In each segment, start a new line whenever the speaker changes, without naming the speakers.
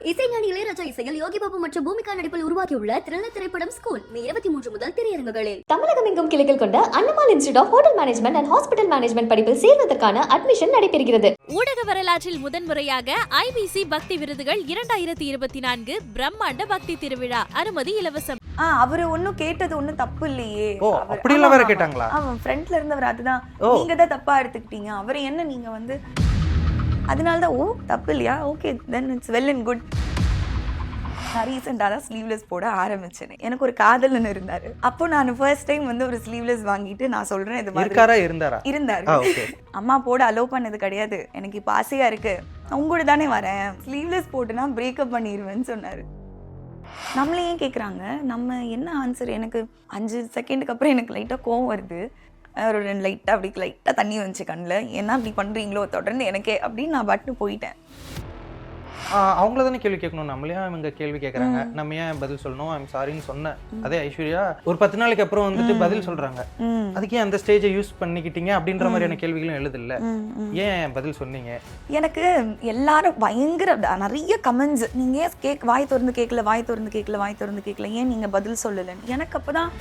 இசைஞானி இளையராஜா இசையில் யோகி பாபு மற்றும் பூமிகா நடிப்பில் உருவாக்கியுள்ள த்ரில்லர் திரைப்படம் ஸ்கூல் மே 23 முதல் திரையரங்குகளில்.
தமிழகம் எங்கும் கிளைகள் கொண்ட Annamal institute of hotel management and hospital management படிப்பில் சேர்வதற்கான அட்மிஷன் நடைபெறுகிறது.
ஊடக வரலாற்றில் முதன்முறையாக ஐபிசி பக்தி விருதுகள் 2024 பிரம்மாண்ட பக்தி திருவிழா. அனுமதி இலவசம்.
அவரு ஒன்னும் கேட்டது ஒன்னும் தப்பு இல்லையே.
அப்படி எல்லாம் வேற கேட்டாங்களா?
அவன் ஃப்ரண்ட்ல இருந்தவர் அதுதான் நீங்க தான் தப்பா எடுத்துக்கிட்டீங்க. அவர் என்ன நீங்க வந்து அதனாலதான் தப்பு இல்லையா, okay then it's well and good. நான் ரீசெண்டாக தான் ஸ்லீவ்லெஸ் போட ஆரம்பிச்சேன். எனக்கு ஒரு காதலன் இருந்தாரு. அப்போ நான் ஃபர்ஸ்ட் டைம் வந்து ஒரு ஸ்லீவ்லெஸ் வாங்கிட்டு நான் சொல்றேன் இது மாதிரி இருந்தாரு. அம்மா போட அலோவ் பண்ணது கிடையாது. எனக்கு இப்போ ஆசையா இருக்கு, உங்களோட தானே வரேன், ஸ்லீவ்லெஸ் போட்டுனா பிரேக்கப் பண்ணிடுவேன்னு சொன்னாரு. நம்மளே ஏன் கேட்குறாங்க, நம்ம என்ன ஆன்சர்? எனக்கு 5 செகண்டுக்கு அப்புறம் எனக்கு லைட்டாக கோவம் வருது. ஒரு 2 லைட்டாக அப்படி லைட்டாக தண்ணி வந்துச்சு கண்ணில். என்ன அப்படி பண்ணுறீங்களோ தொடர்ந்து எனக்கே அப்படின்னு நான் பட்டு போயிட்டேன்.
அவங்கள தானே கேள்வி கேட்கணும், நம்மளே இவங்க கேள்வி கேட்குறாங்க, நம்ம ஏன் பதில் சொல்லணும்? ஐம் சாரின்னு சொன்னேன். அதே ஐஸ்வர்யா ஒரு 10 நாளைக்கு அப்புறம் வந்துட்டு பதில் சொல்றாங்க. அதுக்கு ஏன் அந்த ஸ்டேஜை யூஸ் பண்ணிக்கிட்டீங்க அப்படின்ற மாதிரியான கேள்விகளும் எழுதில்ல, ஏன் பதில் சொன்னீங்க?
எனக்கு எல்லாரும் பயங்கர நிறைய கமெண்ட்ஸ், நீங்க ஏன் வாய் திறந்து கேட்கல, ஏன் நீங்க பதில் சொல்லலன்னு. எனக்கு அப்பதான்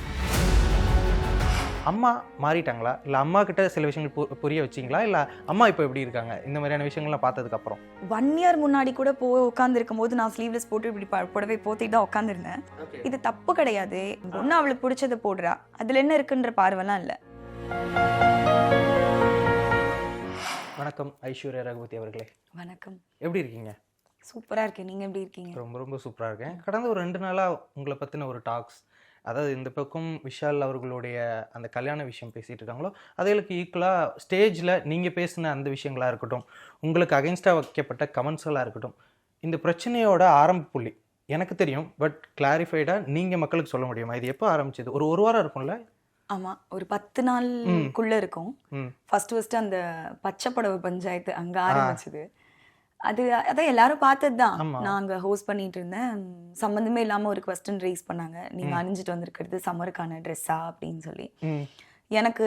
அம்மா மாறிட்டாங்களா, இல்லை அம்மா கிட்ட சில விஷயங்கள் புரிய வச்சிங்களா, இல்லை அம்மா இப்போ எப்படி இருக்காங்க இந்த மாதிரியான விஷயங்கள்லாம் பார்த்ததுக்கு அப்புறம்?
1 இயர் முன்னாடி கூட உட்காந்துருக்கும் போது நான் ஸ்லீவ்லெஸ் போட்டு இப்படி புடவை போத்திட்டு தான் உட்காந்துருந்தேன். இது தப்பு கிடையாது, ஒன்னும் அவளுக்கு பிடிச்சதை போடுறா, அதுல என்ன இருக்குன்ற பார்வைலாம் இல்லை.
வணக்கம் ஐஸ்வர்யா ரகுபதி அவர்களே.
வணக்கம்.
எப்படி இருக்கீங்க?
சூப்பரா இருக்கேன், நீங்க எப்படி இருக்கீங்க?
ரொம்ப சூப்பராக இருக்கேன். கடந்த ஒரு 2 நாளாக உங்களை பற்றின ஒரு டாக்ஸ், அதாவது இந்த பக்கம் விஷால் அவர்களுடைய அந்த கல்யாண விஷயம் பேசிகிட்டு இருக்காங்களோ அதுகளுக்கு ஈக்குவலாக ஸ்டேஜில் நீங்கள் பேசின அந்த விஷயங்களாக இருக்கட்டும், உங்களுக்கு அகைன்ஸ்டாக வைக்கப்பட்ட கமெண்ட்ஸ்களாக இருக்கட்டும், இந்த பிரச்சனையோட ஆரம்ப புள்ளி எனக்கு தெரியும், பட் கிளாரிஃபைடாக நீங்கள் மக்களுக்கு சொல்ல முடியுமா? இது எப்போ ஆரம்பிச்சது? ஒரு வாரம் இருக்கும்ல?
ஆமா, ஒரு 10 நாளுக்குள்ள இருக்கும். ஃபர்ஸ்ட் அந்த பச்சைப்படவு பஞ்சாயத்து அங்க ஆரம்பிச்சது. அதான் எல்லாரும் பார்த்தது தான். நான் அங்கே ஹோஸ்ட் பண்ணிட்டு இருந்தேன். சம்மந்தமே இல்லாமல் ஒரு கொஸ்டின் ரைஸ் பண்ணாங்க, நீங்கள் அணிஞ்சிட்டு வந்திருக்கிறது சம்மருக்கான ட்ரெஸ்ஸா அப்படின்னு சொல்லி. எனக்கு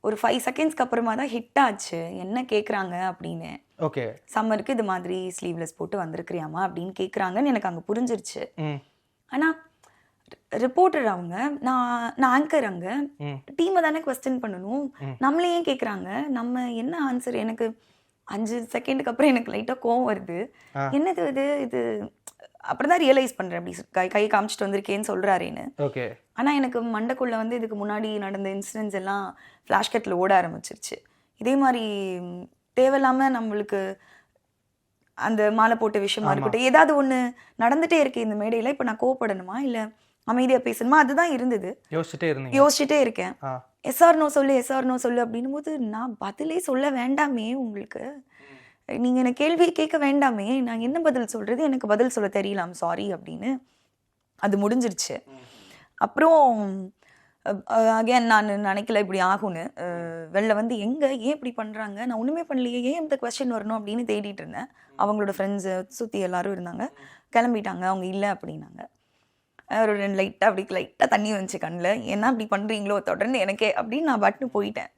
ஒரு 5 செகண்ட்ஸ்க்கு அப்புறமா தான் ஹிட் ஆச்சு, என்ன கேட்குறாங்க அப்படின்னு.
ஓகே,
சம்மருக்கு இது மாதிரி ஸ்லீவ்லெஸ் போட்டு வந்திருக்கிறியாமா அப்படின்னு கேட்குறாங்கன்னு எனக்கு அங்கே புரிஞ்சிருச்சு. ஆனால் ரிப்போர்ட்டர் அவங்க, நான் ஆங்கர், அங்கே டீமை தானே கொஸ்டின் பண்ணணும், நம்மளே ஏன் கேட்குறாங்க, நம்ம என்ன ஆன்சர்? எனக்கு 5 செகண்டுக்கு அப்புறம் எனக்கு லைட்டாக கோவம் வருது. என்னது இது அப்படிதான் ரியலைஸ் பண்ணுறேன், அப்படி கை காமிச்சிட்டு வந்திருக்கேன்னு சொல்கிறாரேன்னு.
ஓகே. ஆனால்
எனக்கு மண்டைக்குள்ளே வந்து இதுக்கு முன்னாடி நடந்த இன்சிடென்ட்ஸ் எல்லாம் ஃப்ளாஷ்கட்டில் ஓட ஆரம்பிச்சிருச்சு. இதே மாதிரி தேவையில்லாமல் நம்மளுக்கு அந்த மாலை போட்ட விஷயமா இருக்கட்டும், ஏதாவது ஒன்று நடந்துகிட்டே இருக்கு இந்த மேடையில், இப்போ நான் கோவப்படணுமா இல்லை அமைதியாக பேசணுமா, அதுதான் இருந்தது. யோசிச்சுட்டே இருக்கேன். எஸ்ஆர் நோ சொல்லு அப்படின்னும் போது நான் பதிலே சொல்ல வேண்டாமே, உங்களுக்கு நீங்கள் எனக்கு கேள்வியை கேட்க வேண்டாமே, நான் என்ன பதில் சொல்கிறது, எனக்கு பதில் சொல்ல தெரியலாம், சாரி அப்படின்னு அது முடிஞ்சிருச்சு. அப்புறம் அகேன் நான் நினைக்கல இப்படி ஆகும்னு. வெளில வந்து ஏன் இப்படி பண்ணுறாங்க, நான் ஒன்றுமே பண்ணலையே, ஏன் இந்த கொஸ்டின் வரணும் அப்படின்னு தேடிட்டு இருந்தேன். அவங்களோட ஃப்ரெண்ட்ஸு சுற்றி எல்லாரும் இருந்தாங்க, கிளம்பிட்டாங்க, அவங்க இல்லை அப்படின்னாங்க. ஒரு 2 லைட்டாக தண்ணி வந்துச்சு கண்ணில். என்ன அப்படி பண்ணுறீங்களோ தொடர்ந்து எனக்கே அப்படின்னு நான் பட்டு போயிட்டேன்.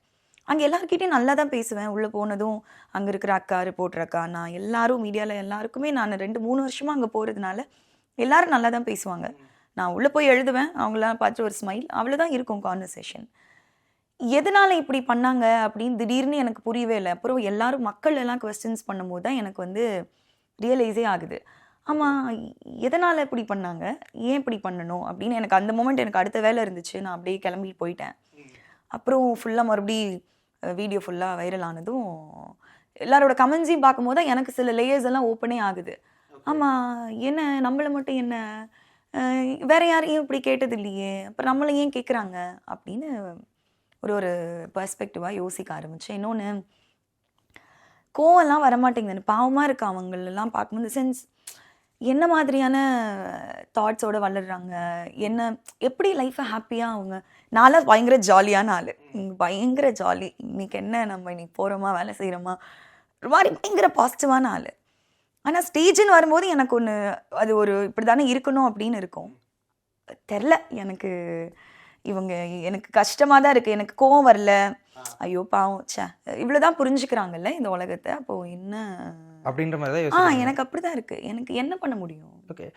அங்கே எல்லாருக்கிட்டையும் நல்லா தான் பேசுவேன். உள்ளே போனதும் அங்கே இருக்கிற அக்கா, ரிப்போர்ட்டர் அக்கா, நான் எல்லாரும் மீடியாவில் எல்லாருக்குமே நான் 2-3 வருஷமாக அங்கே போகிறதுனால எல்லாரும் நல்லா தான் பேசுவாங்க. நான் உள்ளே போய் எழுதுவேன், அவங்களாம் பார்த்து ஒரு ஸ்மைல், அவ்வளோதான் இருக்கும் கான்வர்சேஷன். எதனால் இப்படி பண்ணாங்க அப்படின்னு திடீர்னு எனக்கு புரியவே இல்லை. அப்புறம் எல்லாரும் மக்கள் எல்லாம் கொஸ்டின்ஸ் பண்ணும்போது தான் எனக்கு வந்து ரியலைஸே ஆகுது, ஆமாம் எதனால் இப்படி பண்ணாங்க, ஏன் இப்படி பண்ணணும் அப்படின்னு. எனக்கு அந்த மொமெண்ட் எனக்கு அடுத்த வேலை இருந்துச்சு, நான் அப்படியே கிளம்பி போயிட்டேன். அப்புறம் ஃபுல்லாக மறுபடி வீடியோ ஃபுல்லாக வைரல் ஆனதும் எல்லாரோட கமெண்ட்ஸையும் பார்க்கும்போது தான் எனக்கு சில லேயர்ஸ் எல்லாம் ஓப்பனே ஆகுது. ஆமாம், என்ன நம்மளை மட்டும் என்ன வேற யாரையும் இப்படி கேட்டது இல்லையே, அப்புறம் நம்மளை ஏன் கேட்குறாங்க அப்படின்னு ஒரு பெர்ஸ்பெக்டிவாக யோசிக்க ஆரம்பித்தேன். இன்னொன்று, கோவம்லாம் வரமாட்டேங்குது, பாவமாக இருக்கு அவங்களெல்லாம் பார்க்கும்போது. சென்ஸ் என்ன மாதிரியான தாட்ஸோடு வளர்கிறாங்க, என்ன எப்படி லைஃப்பை ஹாப்பியாக அவங்க. நான்லாம் பயங்கர ஜாலியான ஆள், பயங்கர ஜாலி, இன்னைக்கு என்ன நம்ம இன்னைக்கு போகிறோமா வேலை செய்கிறோமா, ஒரு மாதிரி பயங்கர பாசிட்டிவான ஆள். ஆனால் ஸ்டேஜுன்னு வரும்போது எனக்கு ஒன்று அது ஒரு இப்படி தானே இருக்கணும் அப்படின்னு இருக்கும். தெரில எனக்கு இவங்க எனக்கு கஷ்டமா தான் இருக்கு, எனக்கு கோவம் வரல, ஐயோ பாவம் ச்சே, இவ்வளவுதான் புரிஞ்சுக்கிறாங்கல்ல இந்த உலகத்தை, அப்போ என்ன
அப்படின்ற மாதிரி தான் யோசிக்கிறீங்க.
எனக்கு அப்படிதான் இருக்கு, எனக்கு என்ன பண்ண முடியும்?
ஓகே,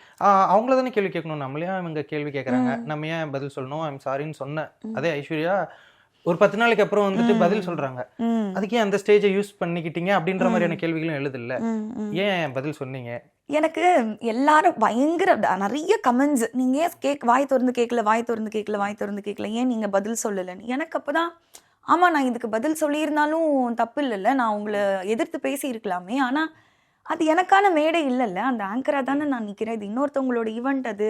அவங்கள தானே கேள்வி கேட்கணும், நம்மளே இவங்க கேள்வி கேட்குறாங்க, நம்ம ஏன் பதில் சொல்லணும்? ஐம் சாரின்னு சொன்னேன். அதே ஐஸ்வர்யா ஒரு 10 நாளைக்கு அப்புறம் வந்துட்டு பதில் சொல்றாங்க, அதுக்கே அந்த ஸ்டேஜை யூஸ் பண்ணிக்கிட்டீங்க அப்படின்ற மாதிரியான கேள்விகளும் எழுதில்ல, ஏன் பதில் சொன்னீங்க?
எனக்கு எல்லாரும் பயங்கர நிறைய கமெண்ட்ஸ், நீங்க ஏன் வாய் திறந்து கேட்கல, ஏன் நீங்க பதில் சொல்லலைன்னு. எனக்கு அப்பதான் ஆமா, நான் இதுக்கு பதில் சொல்லியிருந்தாலும் தப்பு இல்லைல்ல, நான் உங்களை எதிர்த்து பேசி இருக்கலாமே, ஆனா அது எனக்கான மேடை இல்லைல்ல, அந்த ஆங்கரா தானே நான் நிக்கிறேன், இது இன்னொருத்தவங்களோட ஈவெண்ட், அது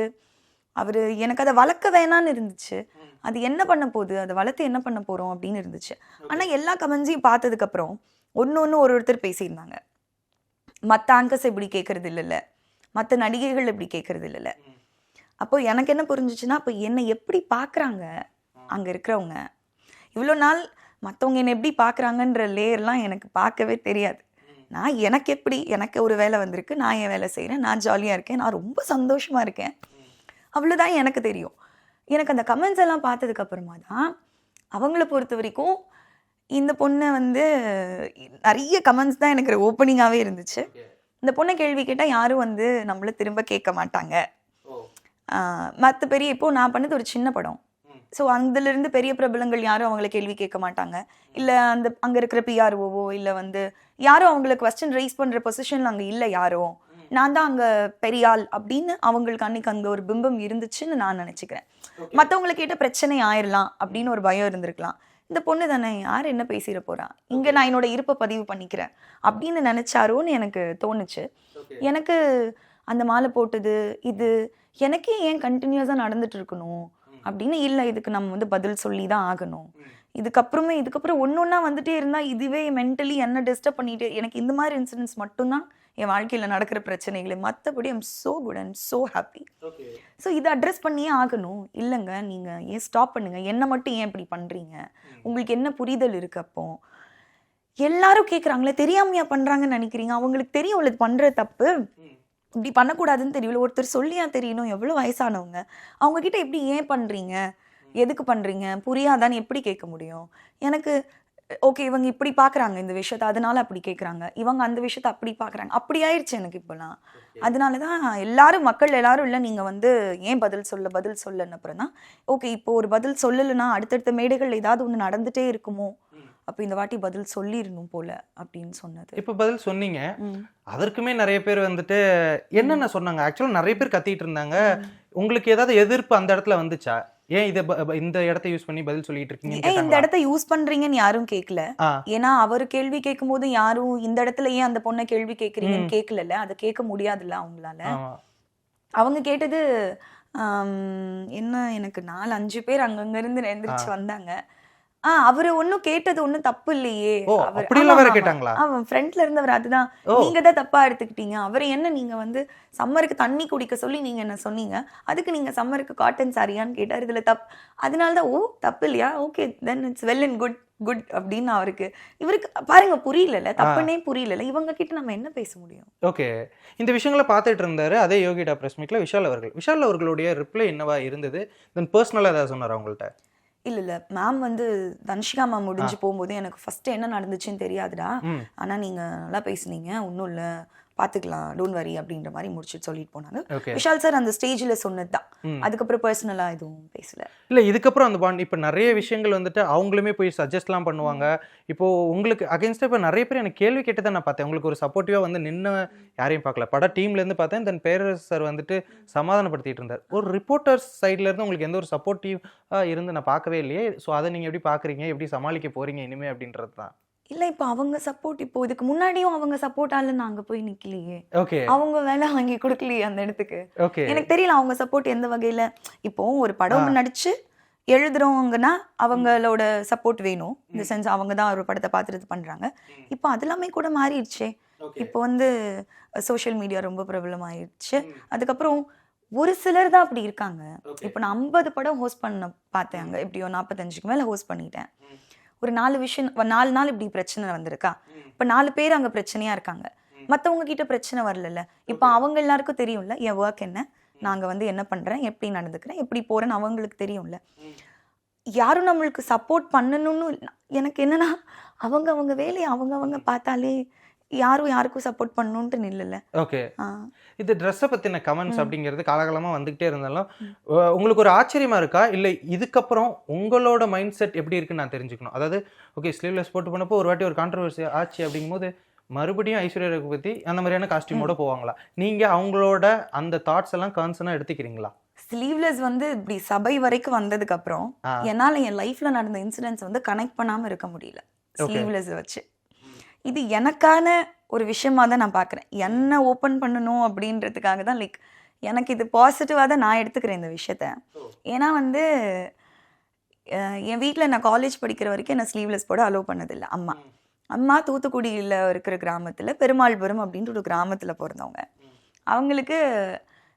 அவரு எனக்கு அதை வளர்க்க வேணான்னு இருந்துச்சு, அது என்ன பண்ண போகுது, அதை வளர்த்து என்ன பண்ண போறோம் அப்படின்னு இருந்துச்சு. ஆனா எல்லா கமெண்ட்ஸையும் பார்த்ததுக்கு அப்புறம் ஒன்னு ஒருத்தர் பேசியிருந்தாங்க, மற்ற ஆங்கர்ஸ் இப்படி கேட்கறது இல்லைல்ல, மற்ற நடிகைகள் இப்படி கேட்கறது இல்லைல்ல. அப்போ எனக்கு என்ன புரிஞ்சிச்சுன்னா, அப்போ என்னை எப்படி பார்க்குறாங்க அங்கே இருக்கிறவங்க, இவ்வளோ நாள் மற்றவங்க என்னை எப்படி பார்க்குறாங்கன்ற லேயர்லாம் எனக்கு பார்க்கவே தெரியாது. நான் எனக்கு ஒரு வேலை வந்திருக்கு, நான் என் வேலை செய்கிறேன், நான் ஜாலியாக இருக்கேன், நான் ரொம்ப சந்தோஷமாக இருக்கேன், அவ்வளோதான் எனக்கு தெரியும். எனக்கு அந்த கமெண்ட்ஸ் எல்லாம் பார்த்ததுக்கு அப்புறமா தான் அவங்கள பொறுத்த வரைக்கும் இந்த பொண்ணை நிறைய கமெண்ட்ஸ் தான் எனக்கு ஓப்பனிங்காகவே இருந்துச்சு. இந்த பொண்ணை கேள்வி கேட்டால் யாரும் நம்மள திரும்ப கேட்க மாட்டாங்க. மற்ற பெரிய இப்போ நான் பண்ணது ஒரு சின்ன படம், ஸோ அதுலேருந்து பெரிய பிரபலங்கள் யாரும் அவங்கள கேள்வி கேட்க மாட்டாங்க, இல்லை அங்கே இருக்கிற பிஆர்ஓவோ இல்லை யாரும் அவங்கள கொஸ்டின் ரைஸ் பண்ணுற பொசிஷனில் அங்கே இல்லை, யாரும் நான் தான் அங்கே பெரிய ஆள் அப்படின்னு அவங்களுக்கு அன்னைக்கு அங்கே ஒரு பிம்பம் இருந்துச்சுன்னு நான் நினச்சிக்கிறேன். மற்றவங்களை கேட்ட பிரச்சனை ஆயிடலாம் அப்படின்னு ஒரு பயம் இருந்திருக்கலாம். இந்த பொண்ணு தானே, யார் என்ன பேசிட போறா, இங்கே நான் என்னோட இருப்பை பதிவு பண்ணிக்கிறேன் அப்படின்னு நினைச்சாரோன்னு எனக்கு தோணுச்சு. எனக்கு அந்த மாலை போட்டது இது எனக்கே ஏன் கண்டினியூஸாக நடந்துட்டு இருக்கணும் அப்படின்னு இல்லை, இதுக்கு நம்ம பதில் சொல்லி தான் ஆகணும். இதுக்கப்புறம் ஒன்னொன்னா வந்துட்டே இருந்தா இதுவே மென்டலி என்ன டிஸ்டர்ப் பண்ணிட்டு, எனக்கு இந்த மாதிரி இன்சிடென்ட்ஸ் மட்டும்தான் என் வாழ்க்கையில் நடக்கிற பிரச்சனைகளை, மற்றபடி I'm so good and so happy. So இதை அட்ரஸ் பண்ணியே ஆகணும். இல்லைங்க, நீங்கள் ஏன் ஸ்டாப் பண்ணுங்க, என்னை மட்டும் ஏன் இப்படி பண்ணுறீங்க, உங்களுக்கு என்ன புரிதல் இருக்கு? அப்போ எல்லாரும் கேட்குறாங்களே, தெரியாமையா பண்ணுறாங்கன்னு நினைக்கிறீங்க, அவங்களுக்கு தெரியும் அவளுக்கு பண்ணுற தப்பு, இப்படி பண்ணக்கூடாதுன்னு தெரியல, ஒருத்தர் சொல்லியா தெரியணும், எவ்வளோ வயசானவங்க, அவங்கக்கிட்ட எப்படி ஏன் பண்ணுறீங்க, எதுக்கு பண்ணுறீங்க, புரியாதான்னு எப்படி கேட்க முடியும்? எனக்கு ஓகே, இவங்க இப்படி பார்க்குறாங்க இந்த விஷயத்த, அதனால அப்படி கேட்குறாங்க, இவங்க அந்த விஷயத்த அப்படி பார்க்குறாங்க, அப்படி ஆயிடுச்சு எனக்கு இப்போலாம். அதனால தான் மக்கள் எல்லாரும் இல்லை, நீங்கள் ஏன் பதில் சொல்லன்னு அப்புறம் தான் ஓகே, இப்போ ஒரு பதில் சொல்லலைன்னா அடுத்தடுத்த மேடைகள் ஏதாவது ஒன்று நடந்துகிட்டே இருக்குமோ, அப்போ இந்த வாட்டி பதில் சொல்லிடணும் போல அப்படின்னு சொன்னது.
இப்போ பதில் சொன்னீங்க, அதற்குமே நிறைய பேர் என்னென்ன சொன்னாங்க? ஆக்சுவலாக நிறைய பேர் கத்திட்டு இருந்தாங்க, உங்களுக்கு ஏதாவது எதிர்ப்பு அந்த இடத்துல வந்துச்சா? ஏன் இந்த இடத்த யூஸ் பண்ணி பதில் சொல்லிட்டு இருக்கீங்க?
ஏன் இந்த இடத்த யூஸ் பண்றீங்கன்னு யாரும் கேட்கல. ஏன்னா அவர் கேள்வி கேட்கும் போது யாரும் இந்த இடத்துல ஏன் அந்த பொண்ணை கேள்வி கேட்கறீங்கன்னு கேட்கல, அதை கேட்க முடியாதுல்ல அவங்களால. அவங்க கேட்டது என்ன, எனக்கு 4-5 பேர் அங்கங்க இருந்து எந்திரிச்சு வந்தாங்க. அவரு ஒன்னும் கேட்டது ஒன்னும் தப்பு இல்லையே, அவன் ஃப்ரண்ட்ல இருந்தவர், அதுதான் நீங்க தான் தப்பா எடுத்துக்கிட்டீங்க. அவரை என்ன நீங்க சம்மருக்கு தண்ணி குடிக்க சொல்லி நீங்க என்ன சொன்னீங்க, அதுக்கு நீங்க சம்மருக்கு காட்டன் சாரியான்னு கேட்டார், இதுல அதனாலதான் தப்பு இல்லையா, okay then it's well and good அப்படின்னு இவருக்கு பாருங்க புரியல, தப்புன்னே புரியல, இவங்க கிட்ட நம்ம என்ன பேச முடியும்?
ஓகே, இந்த விஷயங்களை பார்த்துட்டு இருந்தாரு அதே யோகிடா பிரஸ் மீட்ல விஷால் அவர்களுடைய ரிப்ளை என்னவா இருந்தது, தென் பர்சனலா ஏதாவது சொன்னார் அவங்கள்ட்ட?
இல்ல மேம் தனுஷிகா மேம் முடிஞ்சு போகும்போது எனக்கு ஃபர்ஸ்ட் என்ன நடந்துச்சுன்னு தெரியாதுடா, ஆனா நீங்க நல்லா பேசுனீங்க, ஒன்றும் இல்லை பாத்துக்கலாம், டோன்ட் வரி அப்படின்ற மாதிரி முடிச்சுட்டு சொல்லிட்டு போனாங்க. விஷால் சார் அந்த ஸ்டேஜ்ல சொன்னதுதான், அதுக்கப்புறம் பர்சனலா எதுவும் பேசல.
இல்ல இதுக்கப்புறம் அந்த பாண்ட் இப்ப நிறைய விஷயங்கள் அவங்களுமே போய் சஜஸ்ட்லாம் பண்ணுவாங்க. இப்போ உங்களுக்கு அகைன்ஸ்டா இப்ப நிறைய பேர் எனக்கு கேள்வி கேட்டு தான் நான் பார்த்தேன், உங்களுக்கு ஒரு சப்போர்ட்டிவா நின்று யாரையும் பார்க்கல, பட டீம்ல இருந்து பார்த்தேன், தென் பேரரசு சார் சமாதானப்படுத்திட்டு இருந்தார். ஒரு ரிப்போர்ட்டர்ஸ் சைட்ல இருந்து உங்களுக்கு எந்த ஒரு சப்போர்ட்டிவ் இருந்து நான் பார்க்கவே இல்லையே. ஸோ அதை நீங்க எப்படி பாக்குறீங்க, எப்படி சமாளிக்க போறீங்க இனிமே அப்படின்றது தான்.
இல்ல இப்ப அவங்க சப்போர்ட், இப்போ இதுக்கு முன்னாடியும் அவங்க சப்போர்ட்டால நாங்க போய் நிக்கலையே,
ஓகே அவங்க
வேலை வாங்கி கொடுக்கலையே அந்த இடத்துக்கு. எனக்கு தெரியல அவங்க சப்போர்ட் எந்த வகையில. இப்போ ஒரு படம் நடிச்சு எழுதுறவங்கன்னா அவங்களோட சப்போர்ட் வேணும், இந்த சென்ஸ் அவங்க தான் ஒரு படத்தை பார்த்துட்டு பண்றாங்க. இப்போ அது எல்லாமே கூட மாறிடுச்சே, இப்போ சோஷியல் மீடியா ரொம்ப பிரபலம் ஆயிடுச்சு. அதுக்கப்புறம் ஒரு சிலர் தான் அப்படி இருக்காங்க. இப்போ நான் 50 படம் ஹோஸ்ட் பண்ண பார்த்தேன், எப்படியோ 45க்கு மேல ஹோஸ்ட் பண்ணிட்டேன். ஒரு 4 நாள் இப்படி பிரச்சனை வந்திருக்கா, இப்ப 4 பேர் அங்க பிரச்சனையா இருக்காங்க, மத்தவங்க கிட்ட பிரச்சனை வரல. இப்ப அவங்க எல்லாருக்கும் தெரியும்ல என் ஒர்க் என்ன, நாங்க என்ன பண்றேன், எப்படி நடந்துக்கிறேன், எப்படி போறேன்னு அவங்களுக்கு தெரியும்ல. யாரும் நம்மளுக்கு சப்போர்ட் பண்ணணும்னு எனக்கு என்னன்னா அவங்க வேலையை அவங்க பார்த்தாலே யாரும் யாருக்கும் சப்போர்ட் பண்ணணுன்ட்டு நில்லல.
ஓகே, இது ட்ரெஸ்ஸை பற்றின கமெண்ட்ஸ் அப்படிங்கிறது காலகாலமாக வந்துக்கிட்டே இருந்தாலும் உங்களுக்கு ஒரு ஆச்சரியமா இருக்கா, இல்லை இதுக்கப்புறம் உங்களோட மைண்ட் செட் எப்படி இருக்குன்னு நான் தெரிஞ்சுக்கணும்? அதாவது ஓகே ஸ்லீவ்லெஸ் போட்டு போனப்போ ஒரு வாட்டி ஒரு கான்ட்ரவர்சி ஆச்சு அப்படிங்கும்போது மறுபடியும் ஐஸ்வர்யா ரகுபதி அந்த மாதிரியான காஸ்டியூமோட போவாங்களா? நீங்கள் அவங்களோட அந்த தாட்ஸ் எல்லாம் கன்சர்னாக எடுத்துக்கிறீங்களா?
ஸ்லீவ்லெஸ் வந்து இப்படி சபை வரைக்கும் வந்ததுக்கு அப்புறம் என்னால் என் லைஃப்ல நடந்த இன்சிடென்ட்ஸ் வந்து கனெக்ட் பண்ணாமல் இருக்க முடியல ஸ்லீவ்லெஸ் வச்சு. இது எனக்கான ஒரு விஷயமா தான் நான் பார்க்குறேன். என்ன ஓப்பன் பண்ணணும் அப்படின்றதுக்காக தான் லைக் எனக்கு இது பாசிட்டிவாக தான் நான் எடுத்துக்கிறேன் இந்த விஷயத்த. ஏன்னா வந்து என் வீட்டில் நான் காலேஜ் படிக்கிற வரைக்கும் என்ன ஸ்லீவ்லெஸ் போட அலோவ் பண்ணதில்லை. அம்மா தூத்துக்குடியில் இருக்கிற கிராமத்தில் பெருமாள்புரம் அப்படின்ற ஒரு கிராமத்தில் பிறந்தவங்க. அவங்களுக்கு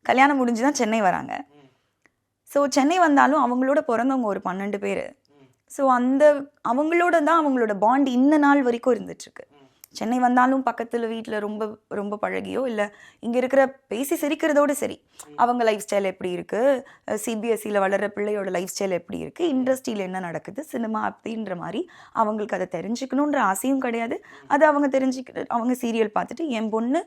கல்யாணம் முடிஞ்சு தான் சென்னை வராங்க. ஸோ சென்னை வந்தாலும் அவங்களோட பிறந்தவங்க ஒரு 12 பேர். ஸோ அவங்களோட தான் அவங்களோட பாண்ட் இந்த நாள் வரைக்கும் இருந்துட்டுருக்கு. சென்னை வந்தாலும் பக்கத்தில் வீட்டில் ரொம்ப ரொம்ப பழகியோ இல்லை இங்கே இருக்கிற பேசி சிரிக்கிறதோடு சரி, அவங்க லைஃப் ஸ்டைல் எப்படி இருக்குது, சிபிஎஸ்சியில் வளர்கிற பிள்ளையோட லைஃப் ஸ்டைல் எப்படி இருக்குது, இண்டஸ்ட்ரியில் என்ன நடக்குது, சினிமா அப்படின்ற மாதிரி அவங்களுக்கு அதை தெரிஞ்சுக்கணுன்ற ஆசையும் கிடையாது. அது அவங்க சீரியல் பார்த்துட்டு என் பொண்ணு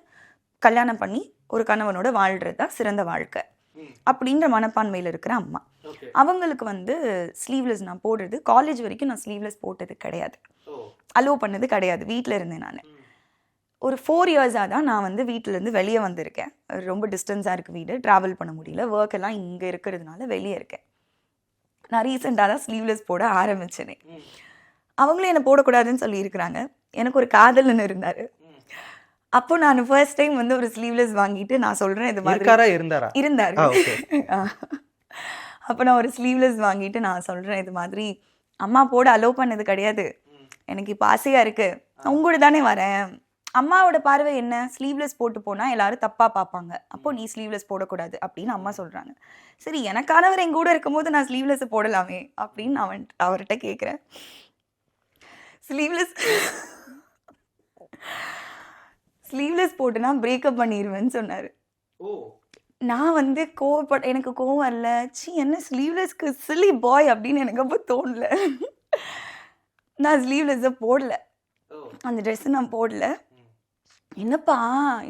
கல்யாணம் பண்ணி ஒரு கணவனோட வாழ்கிறது தான் சிறந்த வாழ்க்கை அப்படின்ற மனப்பான்மையில் இருக்கிற அம்மா. அவங்களுக்கு வந்து ஸ்லீவ்லெஸ் நான் போடுறது காலேஜ் வரைக்கும் நான் ஸ்லீவ்லெஸ் போட்டது கிடையாது, அலோவ் பண்ணது கிடையாது. வீட்டில் இருந்தேன் நான். ஒரு 4 இயர்ஸாக தான் நான் வந்து வீட்டிலேருந்து வெளியே வந்திருக்கேன். ரொம்ப டிஸ்டன்ஸாக இருக்குது வீடு, ட்ராவல் பண்ண முடியல, ஒர்க் எல்லாம் இங்கே இருக்கிறதுனால வெளியே இருக்கேன். நான் ரீசெண்டாக தான் ஸ்லீவ்லெஸ் போட ஆரம்பிச்சேனே. அவங்களும் என்னை போடக்கூடாதுன்னு சொல்லி இருக்கிறாங்க. எனக்கு ஒரு காதலன்னு இருந்தார். அப்போ நான் ஃபர்ஸ்ட் டைம் வந்து ஒரு ஸ்லீவ்லெஸ் வாங்கிட்டு நான் சொல்கிறேன் இது மாதிரி இருந்தார். அப்போ நான் ஒரு ஸ்லீவ்லெஸ் வாங்கிட்டு நான் சொல்கிறேன் இது மாதிரி அம்மா போட அலோவ் பண்ணது கிடையாது, எனக்கு இப்போ ஆசையாக இருக்குது, உங்களோட தானே வரேன். அம்மாவோட பார்வை என்ன, ஸ்லீவ்லெஸ் போட்டு போனால் எல்லாரும் தப்பாக பார்ப்பாங்க, அப்போ நீ ஸ்லீவ்லெஸ் போடக்கூடாது அப்படின்னு அம்மா சொல்கிறாங்க. சரி எனக்கானவர் என் கூட இருக்கும்போது நான் ஸ்லீவ்லெஸ்ஸை போடலாமே அப்படின்னு அவர்கிட்ட கேட்குறேன். ஸ்லீவ்லெஸ் போட்டுனா பிரேக்கப் பண்ணிடுவேன்னு சொன்னார். நான் வந்து எனக்கு கோவம் வரல, என்ன ஸ்லீவ்லெஸ்க்கு சில்லி பாய் அப்படின்னு எனக்கு அப்போ தோணல. நான் ஸ்லீவ்லெஸ்ஸை போடல, அந்த ட்ரெஸ்ஸை நான் போடல. என்னப்பா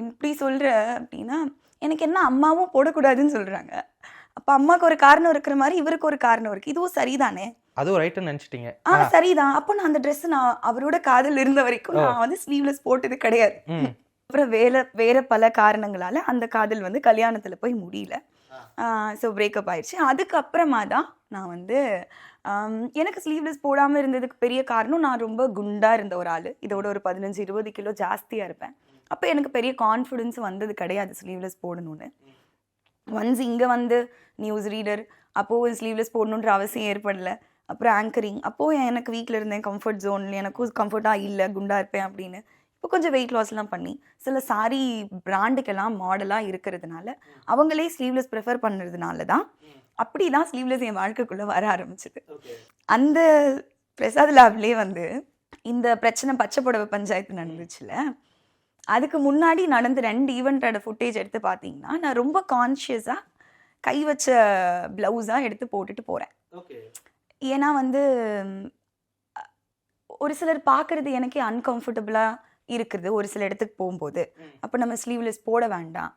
இப்படி சொல்கிற அப்படின்னா, எனக்கு என்ன அம்மாவும் போடக்கூடாதுன்னு சொல்கிறாங்க, அப்போ அம்மாவுக்கு ஒரு காரணம் இருக்கிற மாதிரி இவருக்கு ஒரு காரணம் இருக்குது, இதுவும் சரிதானே,
அதுவும் ரைட்னு நினச்சிட்டீங்க?
சரிதான். அப்போ நான் அந்த ட்ரெஸ் நான் அவரோட காதல் இருந்த வரைக்கும் நான் வந்து ஸ்லீவ்லெஸ் போட்டது கிடையாது. அப்புறம் வேற பல காரணங்களால அந்த காதல் வந்து கல்யாணத்தில் போய் முடியல. ஸோ பிரேக்கப் ஆயிடுச்சு. அதுக்கப்புறமா தான் நான் வந்து எனக்கு ஸ்லீவ்லெஸ் போடாமல் இருந்ததுக்கு பெரிய காரணம் நான் ரொம்ப குண்டாக இருந்த ஒரு ஆள், இதோட ஒரு 15-20 கிலோ ஜாஸ்தியாக இருப்பேன். அப்போ எனக்கு பெரிய கான்ஃபிடென்ஸ் வந்தது கிடையாது ஸ்லீவ்லெஸ் போடணும்னு. ஒன்ஸ் இங்கே வந்து நியூஸ் ரீடர், அப்போது ஸ்லீவ்லெஸ் போடணுன்ற அவசியம் ஏற்படலை. அப்புறம் ஆங்கரிங், அப்போது எனக்கு வீட்டில் இருந்தேன் கம்ஃபர்ட் ஜோனில், எனக்கும் கம்ஃபர்ட்டாக இல்லை, குண்டாக இருப்பேன் அப்படின்னு. இப்போ கொஞ்சம் வெயிட் லாஸ்லாம் பண்ணி சில சாரி பிராண்டுக்கெல்லாம் மாடலாக இருக்கிறதுனால அவங்களே ஸ்லீவ்லெஸ் ப்ரிஃபர் பண்ணுறதுனால தான் அப்படி தான் ஸ்லீவ்லெஸ் என் வாழ்க்கைக்குள்ளே வர ஆரம்பிச்சிது. அந்த பிரசாத் லேப்லேயே வந்து இந்த பிரச்சனை பச்சை புடவை பஞ்சாயத்து நடந்துச்சுல, அதுக்கு முன்னாடி நடந்த 2 ஈவெண்ட்டோட ஃபுட்டேஜ் எடுத்து பார்த்தீங்கன்னா நான் ரொம்ப கான்ஷியஸாக கை வச்ச ப்ளவுஸாக எடுத்து போட்டுட்டு போகிறேன். ஏன்னா வந்து ஒரு சிலர் பார்க்குறது எனக்கே அன்கம்ஃபர்டபுளாக இருக்குது ஒரு சில இடத்துக்கு போகும்போது. அப்போ நம்ம ஸ்லீவ்லெஸ் போட வேண்டாம்,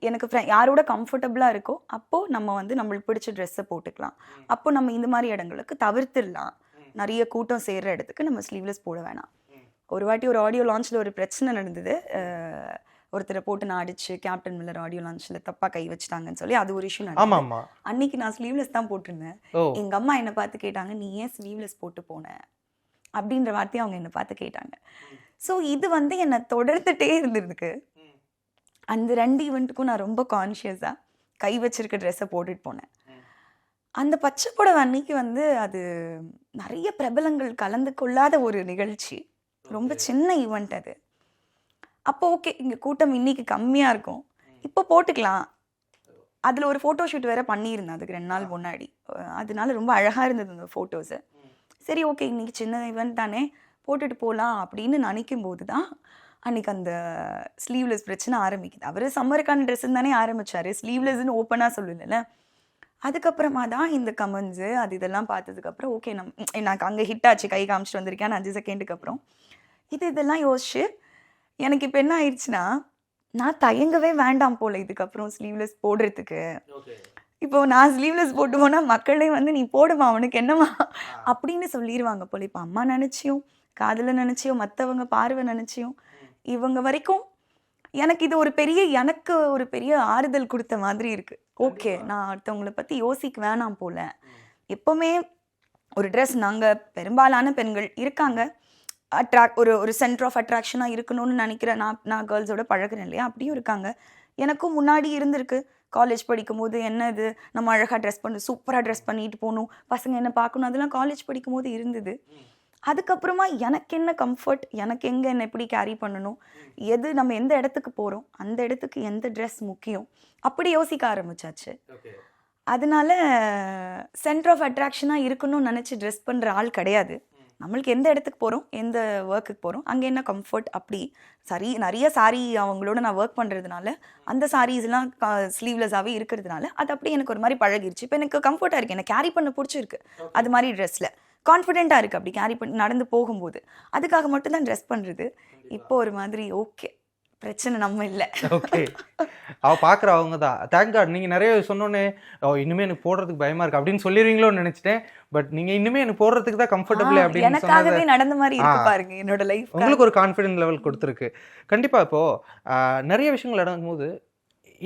எனக்கு யாரோட கம்ஃபர்டபுளாக இருக்கோ அப்போது நம்ம வந்து நம்மளுக்கு பிடிச்ச ட்ரெஸ்ஸை போட்டுக்கலாம், அப்போ நம்ம இந்த மாதிரி இடங்களுக்கு தவிர்த்துடலாம், நிறைய கூட்டம் சேர்கிற இடத்துக்கு நம்ம ஸ்லீவ்லெஸ் போட வேணாம். ஒரு வாட்டி ஒரு ஆடியோ லான்ச்சில் ஒரு பிரச்சனை நடந்தது, ஒருத்தரை போட்டு நான் அடிச்சு கேப்டன் மில்லர் ஆடியோ லான்ச்சில் தப்பாக கை வச்சுட்டாங்கன்னு சொல்லி அது ஒரு இஷ்யூ நடந்தது. அன்னைக்கு நான் ஸ்லீவ்லெஸ் தான் போட்டிருந்தேன். எங்கள் அம்மா என்னை பார்த்து கேட்டாங்க, நீ ஏன் ஸ்லீவ்லெஸ் போட்டு போன அப்படின்ற வார்த்தையை அவங்க என்னை பார்த்து கேட்டாங்க. ஸோ இது வந்து என்னை தொடர்ந்துட்டே இருந்திருக்கு. அந்த 2 ஈவெண்ட்டுக்கும் நான் ரொம்ப கான்ஷியஸாக கை வச்சிருக்க ட்ரெஸ்ஸை போட்டுட்டு போனேன். அந்த பச்சை புடவை அன்னைக்கு வந்து அது நிறைய பிரபலங்கள் கலந்து கொள்ளாத ஒரு நிகழ்ச்சி, ரொம்ப சின்ன ஈவெண்ட் அது. அப்போ ஓகே இங்கே கூட்டம் இன்னைக்கு கம்மியாக இருக்கும், இப்போ போட்டுக்கலாம். அதில் ஒரு ஃபோட்டோ ஷூட் வேறு பண்ணியிருந்தேன் அதுக்கு 2 நாள் முன்னாடி, அதனால ரொம்ப அழகாக இருந்தது அந்த ஃபோட்டோஸு. சரி ஓகே இன்றைக்கி சின்ன ஈவெண்ட் தானே போட்டுட்டு போகலாம் அப்படின்னு நினைக்கும் போது தான் அன்றைக்கி அந்த ஸ்லீவ்லெஸ் பிரச்சனை ஆரம்பிக்குது. அவர் சம்மருக்கான ட்ரெஸ்ஸுன்னு தானே ஆரம்பித்தார், ஸ்லீவ்லெஸ்ன்னு ஓப்பனாக சொல்லல. அதுக்கப்புறமா தான் இந்த கமெண்ட்ஸு அது இதெல்லாம் பார்த்ததுக்கப்புறம் ஓகே எனக்கு அங்கே ஹிட் ஆச்சு, கை காமிச்சிட்டு வந்திருக்கேன் 5 செகண்டுக்கு அப்புறம். இதெல்லாம் யோசிச்சு எனக்கு இப்போ என்ன ஆயிடுச்சுன்னா, நான் தயங்கவே வேண்டாம் போல் இதுக்கப்புறம் ஸ்லீவ்லெஸ் போடுறதுக்கு. இப்போ நான் ஸ்லீவ்லெஸ் போட்டு போனால் மக்களே வந்து நீ போடுமா அவனுக்கு என்னம்மா அப்படின்னு சொல்லிடுவாங்க போல். இப்போ அம்மா நினச்சியும் காதில் நினச்சியும் மற்றவங்க பார்வை நினச்சியும் இவங்க வரைக்கும் எனக்கு இது எனக்கு ஒரு பெரிய ஆறுதல் கொடுத்த மாதிரி இருக்குது. ஓகே, நான் அடுத்தவங்களை பற்றி யோசிக்க வேணாம் போல். எப்போவுமே ஒரு ட்ரெஸ், நாங்கள் பெரும்பாலான பெண்கள் இருக்காங்க ஒரு சென்டர் ஆஃப் அட்ராக்ஷனாக இருக்கணும்னு நினைக்கிறேன். நான் கேர்ள்ஸோட பழகிறேன் இல்லையா, அப்படியும் இருக்காங்க. எனக்கும் முன்னாடி இருந்திருக்கு. காலேஜ் படிக்கும்போது என்ன இது நம்ம அழகாக ட்ரெஸ் பண்ணணும், சூப்பராக ட்ரெஸ் பண்ணிட்டு போகணும், பசங்க என்ன பார்க்கணும், அதெல்லாம் காலேஜ் படிக்கும்போது இருந்தது. அதுக்கப்புறமா எனக்கு என்ன கம்ஃபர்ட், எனக்கு எங்கே என்ன எப்படி கேரி பண்ணணும், நம்ம எந்த இடத்துக்கு போகிறோம் அந்த இடத்துக்கு எந்த ட்ரெஸ் முக்கியம், அப்படி யோசிக்க ஆரம்பிச்சாச்சு. அதனால சென்டர் ஆஃப் அட்ராக்ஷனாக இருக்கணும்னு நினச்சி ட்ரெஸ் பண்ணுற ஆள் கிடையாது. நம்மளுக்கு எந்த இடத்துக்கு போகிறோம், எந்த ஒர்க்குக்கு போகிறோம், அங்கே என்ன கம்ஃபர்ட், அப்படி நிறைய சாரீ அவங்களோட நான் ஒர்க் பண்ணுறதுனால அந்த சாரீஸ்லாம் ஸ்லீவ்லெஸ்ஸாகவே இருக்கிறதுனால அது அப்படியே எனக்கு ஒரு மாதிரி பழகிருச்சு. இப்போ எனக்கு கம்ஃபர்ட்டாக இருக்குது, எனக்கு கேரி பண்ண பிடிச்சிருக்கு. அது மாதிரி ட்ரெஸ்ஸில் கான்ஃபிடென்ட்டாக இருக்குது அப்படி கேரி பண்ணி நடந்து போகும்போது. அதுக்காக மட்டும்தான் ட்ரெஸ் பண்ணுறது. இப்போ ஒரு மாதிரி ஓகே, பிரச்சனை நம்ம இல்லை.
ஓகே, பார்க்குற அவங்க தான். Thank God. நீங்கள் நிறைய சொன்னோன்னே இனிமேல் எனக்கு போடுறதுக்கு பயமாக இருக்குது அப்படின்னு சொல்லிடுவீங்களோன்னு நினச்சிட்டேன். பட் நீங்கள் இனிமேல் எனக்கு போடுறதுக்கு தான் கம்ஃபர்டபுள் அப்படின்னு
எனக்காகவே நடந்த மாதிரி இருக்கு பாருங்க என்னோட லைஃப்.
உங்களுக்கு ஒரு கான்ஃபிடென்ட் லெவல் கொடுத்துருக்கு. கண்டிப்பாக இப்போது நிறைய விஷயங்கள் நடக்கும்போது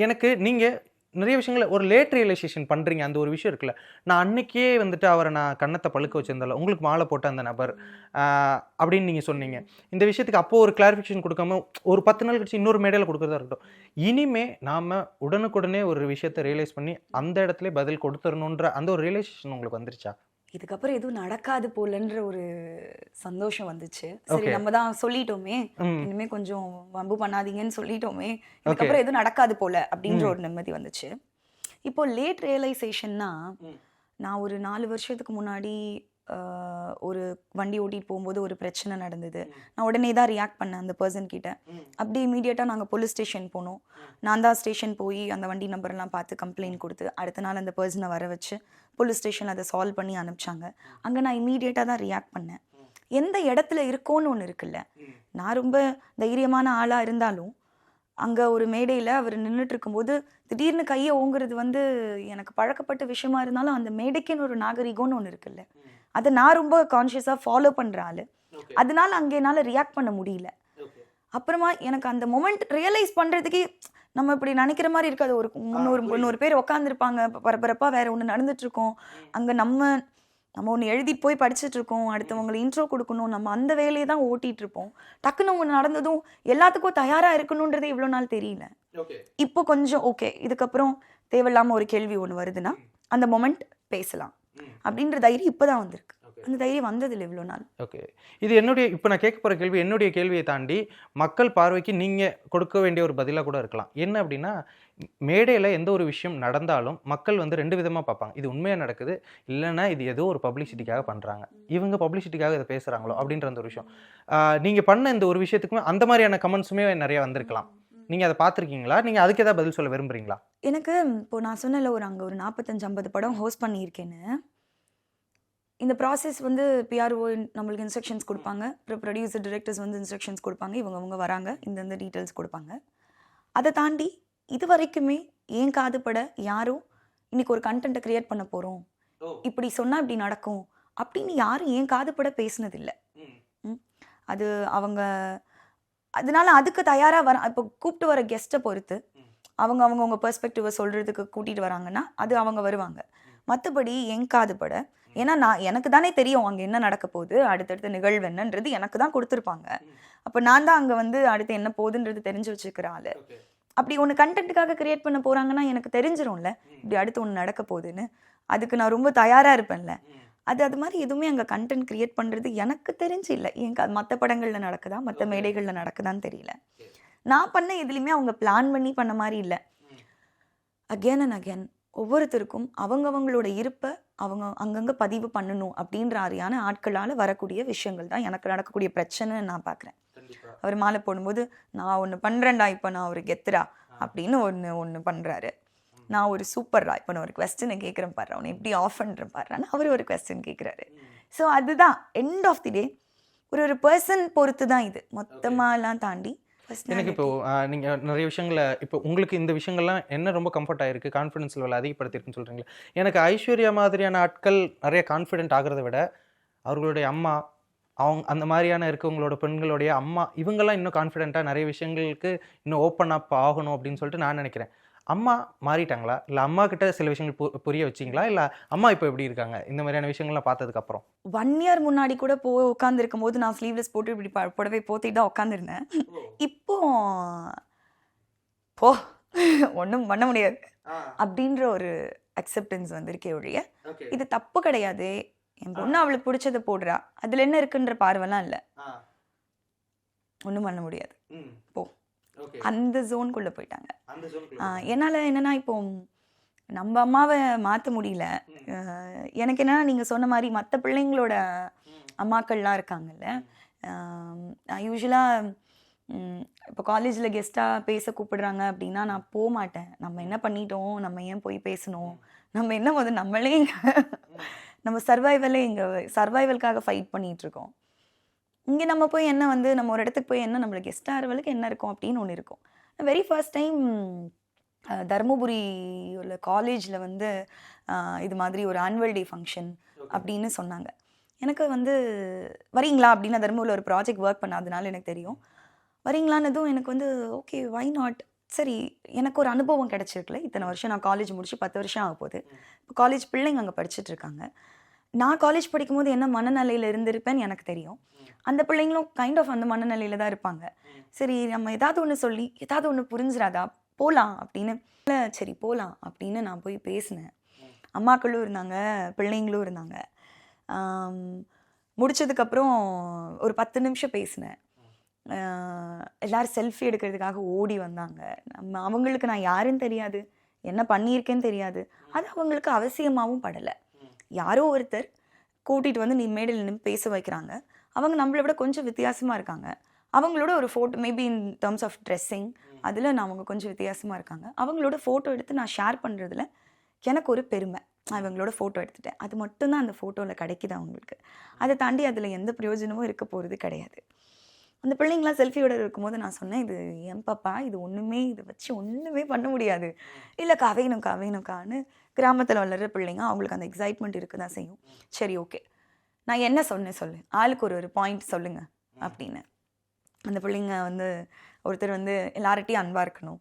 எனக்கு நீங்கள் நிறைய விஷயங்கள் ஒரு லேட் ரியலைசேஷன் பண்ணுறீங்க. அந்த ஒரு விஷயம் இருக்குல்ல, நான் அன்னைக்கே வந்துட்டு அவரை நான் கண்ணத்தை பழுக்க வச்சிருந்தால உங்களுக்கு மாலை போட்ட அந்த நபர் அப்படின்னு நீங்கள் சொன்னீங்க. இந்த விஷயத்துக்கு அப்போது ஒரு கிளாரிஃபிகேஷன் கொடுக்காம ஒரு 10 நாள் கழிச்சு இன்னொரு மேடையில் கொடுக்குறதா இருக்கட்டும். இனிமே நாம் உடனுக்குடனே ஒரு விஷயத்தை ரியலைஸ் பண்ணி அந்த இடத்துல பதில் கொடுத்துடணுன்ற அந்த ஒரு ரியலைசேஷன் உங்களுக்கு வந்துருச்சா?
இதுக்கப்புறம் எதுவும் நடக்காது போலன்ற ஒரு சந்தோஷம் வந்துச்சு. சரி, நம்ம தான் சொல்லிட்டோமே, இனிமே கொஞ்சம் வம்பு பண்ணாதீங்கன்னு சொல்லிட்டோமே, இதுக்கப்புறம் எதுவும் நடக்காது போல அப்படின்ற ஒரு நிம்மதி வந்துச்சு. இப்போ லேட் ரியலைசேஷன்னா, நான் ஒரு 4 வருஷத்துக்கு முன்னாடி ஒரு வண்டி ஓட்டிட்டு போகும்போது ஒரு பிரச்சனை நடந்தது. நான் உடனே தான் ரியாக்ட் பண்ணேன் அந்த பர்சன் கிட்ட. அப்படி இமீடியட்டாக நாங்கள் போலீஸ் ஸ்டேஷன் போனோம். நான் தான் ஸ்டேஷன் போய் அந்த வண்டி நம்பர்லாம் பார்த்து கம்ப்ளைண்ட் கொடுத்து அடுத்த நாள் அந்த பர்சனை வர வச்சு போலீஸ் ஸ்டேஷனில் அதை சால்வ் பண்ணி அனுப்பிச்சாங்க. அங்கே நான் இமீடியட்டாக தான் ரியாக்ட் பண்ணேன். எந்த இடத்துல இருக்கோன்னு ஒன்று இருக்குல்ல, நான் ரொம்ப தைரியமான ஆளாக இருந்தாலும் அங்கே ஒரு மேடையில் அவர் நின்றுட்டு இருக்கும்போது திடீர்னு கையை ஓங்குறது வந்து எனக்கு பழக்கப்பட்ட விஷயமா இருந்தாலும் அந்த மேடைக்குன்னு ஒரு நாகரிகம்னு ஒன்று இருக்குல்ல, அதை நான் ரொம்ப கான்ஷியஸாக ஃபாலோ பண்ணுற ஆள். அதனால அங்கே என்னால் ரியாக்ட் பண்ண முடியல. அப்புறமா எனக்கு அந்த மொமெண்ட் ரியலைஸ் பண்ணுறதுக்கே நம்ம இப்படி நினைக்கிற மாதிரி இருக்காது. ஒரு 300 பேர் உட்காந்துருப்பாங்க, பரபரப்பாக வேற ஒன்று நடந்துட்டுருக்கோம். அங்கே நம்ம ஒன்று எழுதிட்டு போய் படிச்சுட்டு இருக்கோம், அடுத்தவங்களை இன்ட்ரோ கொடுக்கணும், நம்ம அந்த வேலையை தான் ஓட்டிகிட்டு இருப்போம். டக்குன்னு ஒன்று நடந்ததும் எல்லாத்துக்கும் தயாராக இருக்கணுன்றதே இவ்வளோ நாள் தெரியல. இப்போ கொஞ்சம் ஓகே, இதுக்கப்புறம் தேவையில்லாமல் ஒரு கேள்வி ஒன்று வருதுன்னா அந்த மொமெண்ட் பேசலாம் அப்படின்ற தைரியம் இப்போ தான் வந்திருக்கு. அந்த தைரியம் வந்ததில்லை இவ்வளோ நாள்.
ஓகே, இது இப்போ நான் கேட்க போகிற கேள்வி என்னுடைய கேள்வியை தாண்டி மக்கள் பார்வைக்கு நீங்கள் கொடுக்க வேண்டிய ஒரு பதிலாக கூட இருக்கலாம். என்ன அப்படின்னா, மேடையில் எந்த ஒரு விஷயம் நடந்தாலும் மக்கள் வந்து 2 விதமாக பார்ப்பாங்க. இது உண்மையாக நடக்குது, இல்லைன்னா இது ஏதோ ஒரு பப்ளிசிட்டிக்காக பண்ணுறாங்க, இவங்க பப்ளிசிட்டிக்காக இதை பேசுகிறாங்களோ அப்படின்ற அந்த ஒரு விஷயம். நீங்கள் பண்ண இந்த ஒரு விஷயத்துக்குமே அந்த மாதிரியான கமெண்ட்ஸுமே நிறைய வந்திருக்கலாம். நீங்கள் அதை பார்த்துருக்கீங்களா? நீங்கள் அதுக்கு ஏதாவது பதில் சொல்ல விரும்புகிறீங்களா?
எனக்கு இப்போ நான் சொன்னல அங்கே ஒரு 45-50 படம் ஹோஸ்ட் பண்ணியிருக்கேன்னு. இந்த ப்ராசஸ் வந்து பிஆர்ஓ நம்மளுக்கு இன்ஸ்ட்ரக்ஷன்ஸ் கொடுப்பாங்க, அப்புறம் ப்ரொடியூசர் டிரெக்டர்ஸ் வந்து இன்ஸ்ட்ரக்ஷன்ஸ் கொடுப்பாங்க, இவங்க வராங்க, இந்த டீட்டெயில்ஸ் கொடுப்பாங்க. அதை தாண்டி இது வரைக்குமே ஏன் காதுபட யாரும் இன்னைக்கு ஒரு கண்டென்ட்டை கிரியேட் பண்ண போகிறோம், இப்படி சொன்னால் இப்படி நடக்கும் அப்படின்னு யாரும் ஏன் காதுபட பேசினதில்லை. அது அவங்க அதனால அதுக்கு தயாராக இப்போ கூப்பிட்டு வர கெஸ்ட்டை பொறுத்து அவங்கவுங்க பெர்ஸ்பெக்டிவை சொல்கிறதுக்கு கூட்டிகிட்டு வராங்கன்னா அது அவங்க வருவாங்க. மற்றபடி என் காதுபட, ஏன்னா எனக்கு தானே தெரியும் அங்கே என்ன நடக்க போகுது, அடுத்தடுத்த நிகழ்வு என்னன்றது எனக்கு தான் கொடுத்துருப்பாங்க. அப்போ நான் தான் அங்கே வந்து அடுத்து என்ன போகுதுன்றது தெரிஞ்சு வச்சுக்கிற ஆள். அப்படி ஒன்று கண்டென்ட்டுக்காக கிரியேட் பண்ண போகிறாங்கன்னா எனக்கு தெரிஞ்சிடும்ல இப்படி அடுத்து ஒன்று நடக்க போகுதுன்னு. அதுக்கு நான் ரொம்ப தயாராக இருப்பேன்ல. அது மாதிரி எதுவுமே அங்கே கண்டென்ட் கிரியேட் பண்ணுறது எனக்கு தெரிஞ்சு இல்லை. மற்ற படங்களில் நடக்குதா, மற்ற மேடைகளில் நடக்குதான்னு தெரியல. நான் பண்ண எதுலையுமே அவங்க பிளான் பண்ணி பண்ண மாதிரி இல்லை. அகேன் அண்ட் அகேன் ஒவ்வொருத்தருக்கும் அவங்கவங்களோட இருப்பை அவங்க அங்கங்கே பதிவு பண்ணணும் அப்படின்ற மாதிரியான ஆட்களால் வரக்கூடிய விஷயங்கள் தான் எனக்கு நடக்கக்கூடிய பிரச்சனைன்னு நான் பார்க்குறேன். அவர் மாலை போடும்போது நான் ஒன்று பண்ணுறேன்டா, இப்போ நான் ஒரு கெத்துரா அப்படின்னு ஒன்று பண்ணுறாரு. நான் ஒரு சூப்பர்ரா, இப்போ நான் ஒரு கொஸ்டினை கேட்குறேன் பாரு, அவனை எப்படி ஆஃப் பண்ணுறேன் பாருன்னு அவர் ஒரு கொஸ்டின் கேட்குறாரு. ஸோ அதுதான் எண்ட் ஆஃப் தி டே ஒரு பர்சன் பொறுத்து தான் இது, மொத்தமாலாம் தாண்டி.
எனக்கு இப்போ நீங்கள் நிறைய விஷயங்களை இப்போ உங்களுக்கு இந்த விஷயங்கள்லாம் என்ன ரொம்ப கம்ஃபர்ட் ஆயிருக்கு, கான்ஃபிடன்ஸ் லெவல் அதிகப்படுத்திருக்குன்னு சொல்கிறீங்களா? எனக்கு ஐஸ்வர்யா மாதிரியான ஆட்கள் நிறைய கான்ஃபிடென்ட் ஆகிறத விட அவர்களுடைய அம்மா, அவங்க அந்த மாதிரியான இருக்கவங்களோட பெண்களுடைய அம்மா, இவங்கெல்லாம் இன்னும் கான்ஃபிடென்ட்டாக நிறைய விஷயங்களுக்கு இன்னும் ஓப்பன் அப் ஆகணும் அப்படின்னு சொல்லிட்டு நான் நினைக்கிறேன். அம்மா மாறிட்டாங்களா, இல்லை அம்மா கிட்ட சில விஷயங்கள் புரிய வச்சிங்களா, இல்லை அம்மா இப்போ எப்படி இருக்காங்க இந்த மாதிரியான விஷயங்கள்லாம் பார்த்ததுக்கப்புறம்?
1 year முன்னாடி கூட உட்காந்துருக்கும் போது நான் ஸ்லீவ்லெஸ் போட்டு இப்படி புடவை போத்திட்டு தான் உட்காந்துருந்தேன். இப்போ போ ஒன்றும் பண்ண முடியாது அப்படின்ற ஒரு அக்செப்டன்ஸ் வந்திருக்கே ஒழிய இது தப்பு கிடையாது, என் பொண்ணு அவளுக்கு பிடிச்சதை போடுறா, அதில் என்ன இருக்குன்ற பார்வைலாம் இல்லை, ஒன்றும் பண்ண முடியாது, போ, அந்த ஜோனுக்குள்ளே போயிட்டாங்க. என்னால் என்னன்னா இப்போ நம்ம அம்மாவை மாற்ற முடியல. எனக்கு என்னன்னா நீங்கள் சொன்ன மாதிரி மற்ற பிள்ளைங்களோட அம்மாக்கள்லாம் இருக்காங்கல்ல, நான் யூஸ்வலாக இப்போ காலேஜில் கெஸ்ட்டாக பேச கூப்பிடுறாங்க அப்படின்னா நான் போக மாட்டேன். நம்ம என்ன பண்ணிட்டோம், நம்ம ஏன் போய் பேசணும், நம்ம என்ன போது நம்மளே நம்ம சர்வைவலுக்காக ஃபைட் பண்ணிகிட்ருக்கோம். இங்கே நம்ம போய் என்ன வந்து நம்ம ஒரு இடத்துக்கு போய் என்ன நம்மளுக்கு கெஸ்ட் ஆகிறவளுக்கு என்ன இருக்கும் அப்படின்னு ஒன்று இருக்கும். வெரி ஃபர்ஸ்ட் டைம் தருமபுரி உள்ள காலேஜில் வந்து இது மாதிரி ஒரு ஆனுவல் டே ஃபங்க்ஷன் அப்படின்னு சொன்னாங்க. எனக்கு வந்து வரீங்களா அப்படின்னு, தருமபுரியில் ஒரு ப்ராஜெக்ட் ஒர்க் பண்ணாதனால எனக்கு தெரியும். வரீங்களான்னதும் எனக்கு வந்து ஓகே வை நாட், சரி எனக்கு ஒரு அனுபவம் கிடச்சிருக்குல்ல, இத்தனை வருஷம் நான் காலேஜ் முடிச்சு 10 வருஷம் ஆக போகுது. இப்போ காலேஜ் பிள்ளைங்க அங்கே படிச்சுட்ருக்காங்க. நான் காலேஜ் படிக்கும்போது என்ன மனநிலையில் இருந்திருப்பேன்னு எனக்கு தெரியும். அந்த பிள்ளைங்களும் கைண்ட் ஆஃப் அந்த மனநிலையில் தான் இருப்பாங்க. சரி நம்ம ஏதாவது ஒன்று சொல்லி ஏதாவது ஒன்று புரிஞ்சிடாதா, போகலாம் அப்படின்னு, சரி போகலாம் அப்படின்னு நான் போய் பேசினேன். அம்மாக்களும் இருந்தாங்க, பிள்ளைங்களும் இருந்தாங்க. முடித்ததுக்கப்புறம் ஒரு 10 நிமிஷம் பேசினேன். எல்லோரும் செல்ஃபி எடுக்கிறதுக்காக ஓடி வந்தாங்க. அவங்களுக்கு நான் யாருன்னு தெரியாது, என்ன பண்ணியிருக்கேன்னு தெரியாது, அது அவங்களுக்கு அவசியமாகவும் படலை. யாரோ ஒருத்தர் கூட்டிகிட்டு வந்து நீ மேடையில் நின்று பேச வைக்கிறாங்க. அவங்க நம்மளை விட கொஞ்சம் வித்தியாசமாக இருக்காங்க. அவங்களோட ஒரு photo, maybe in terms of dressing அதில் நான் அவங்க கொஞ்சம் வித்தியாசமாக இருக்காங்க. அவங்களோட ஃபோட்டோ எடுத்து நான் ஷேர் பண்ணுறதுல எனக்கு ஒரு பெருமை. நான் இவங்களோட ஃபோட்டோ எடுத்துட்டேன், அது மட்டும்தான் அந்த ஃபோட்டோவில் கிடைக்கிது அவங்களுக்கு. அதை தாண்டி அதில் எந்த பிரயோஜனமும் இருக்க போகிறது கிடையாது. அந்த பிள்ளைங்களாம் செல்ஃபியோட இருக்கும்போது நான் சொன்னேன், இது என் பாப்பா, இது ஒன்றுமே இதை வச்சு ஒன்றுமே பண்ண முடியாது, இல்லை கவையணும்கான்னு கிராமத்தில் வளர்கிற பிள்ளைங்க அவங்களுக்கு அந்த எக்ஸைட்மெண்ட் இருக்க தான் செய்யும். சரி ஓகே, நான் என்ன சொன்னேன் சொல்லு, ஆளுக்கு ஒரு பாயிண்ட் சொல்லுங்கள் அப்படின்னு. அந்த பிள்ளைங்க வந்து ஒருத்தர் வந்து எல்லார்ட்டையும் அன்பாக இருக்கணும்,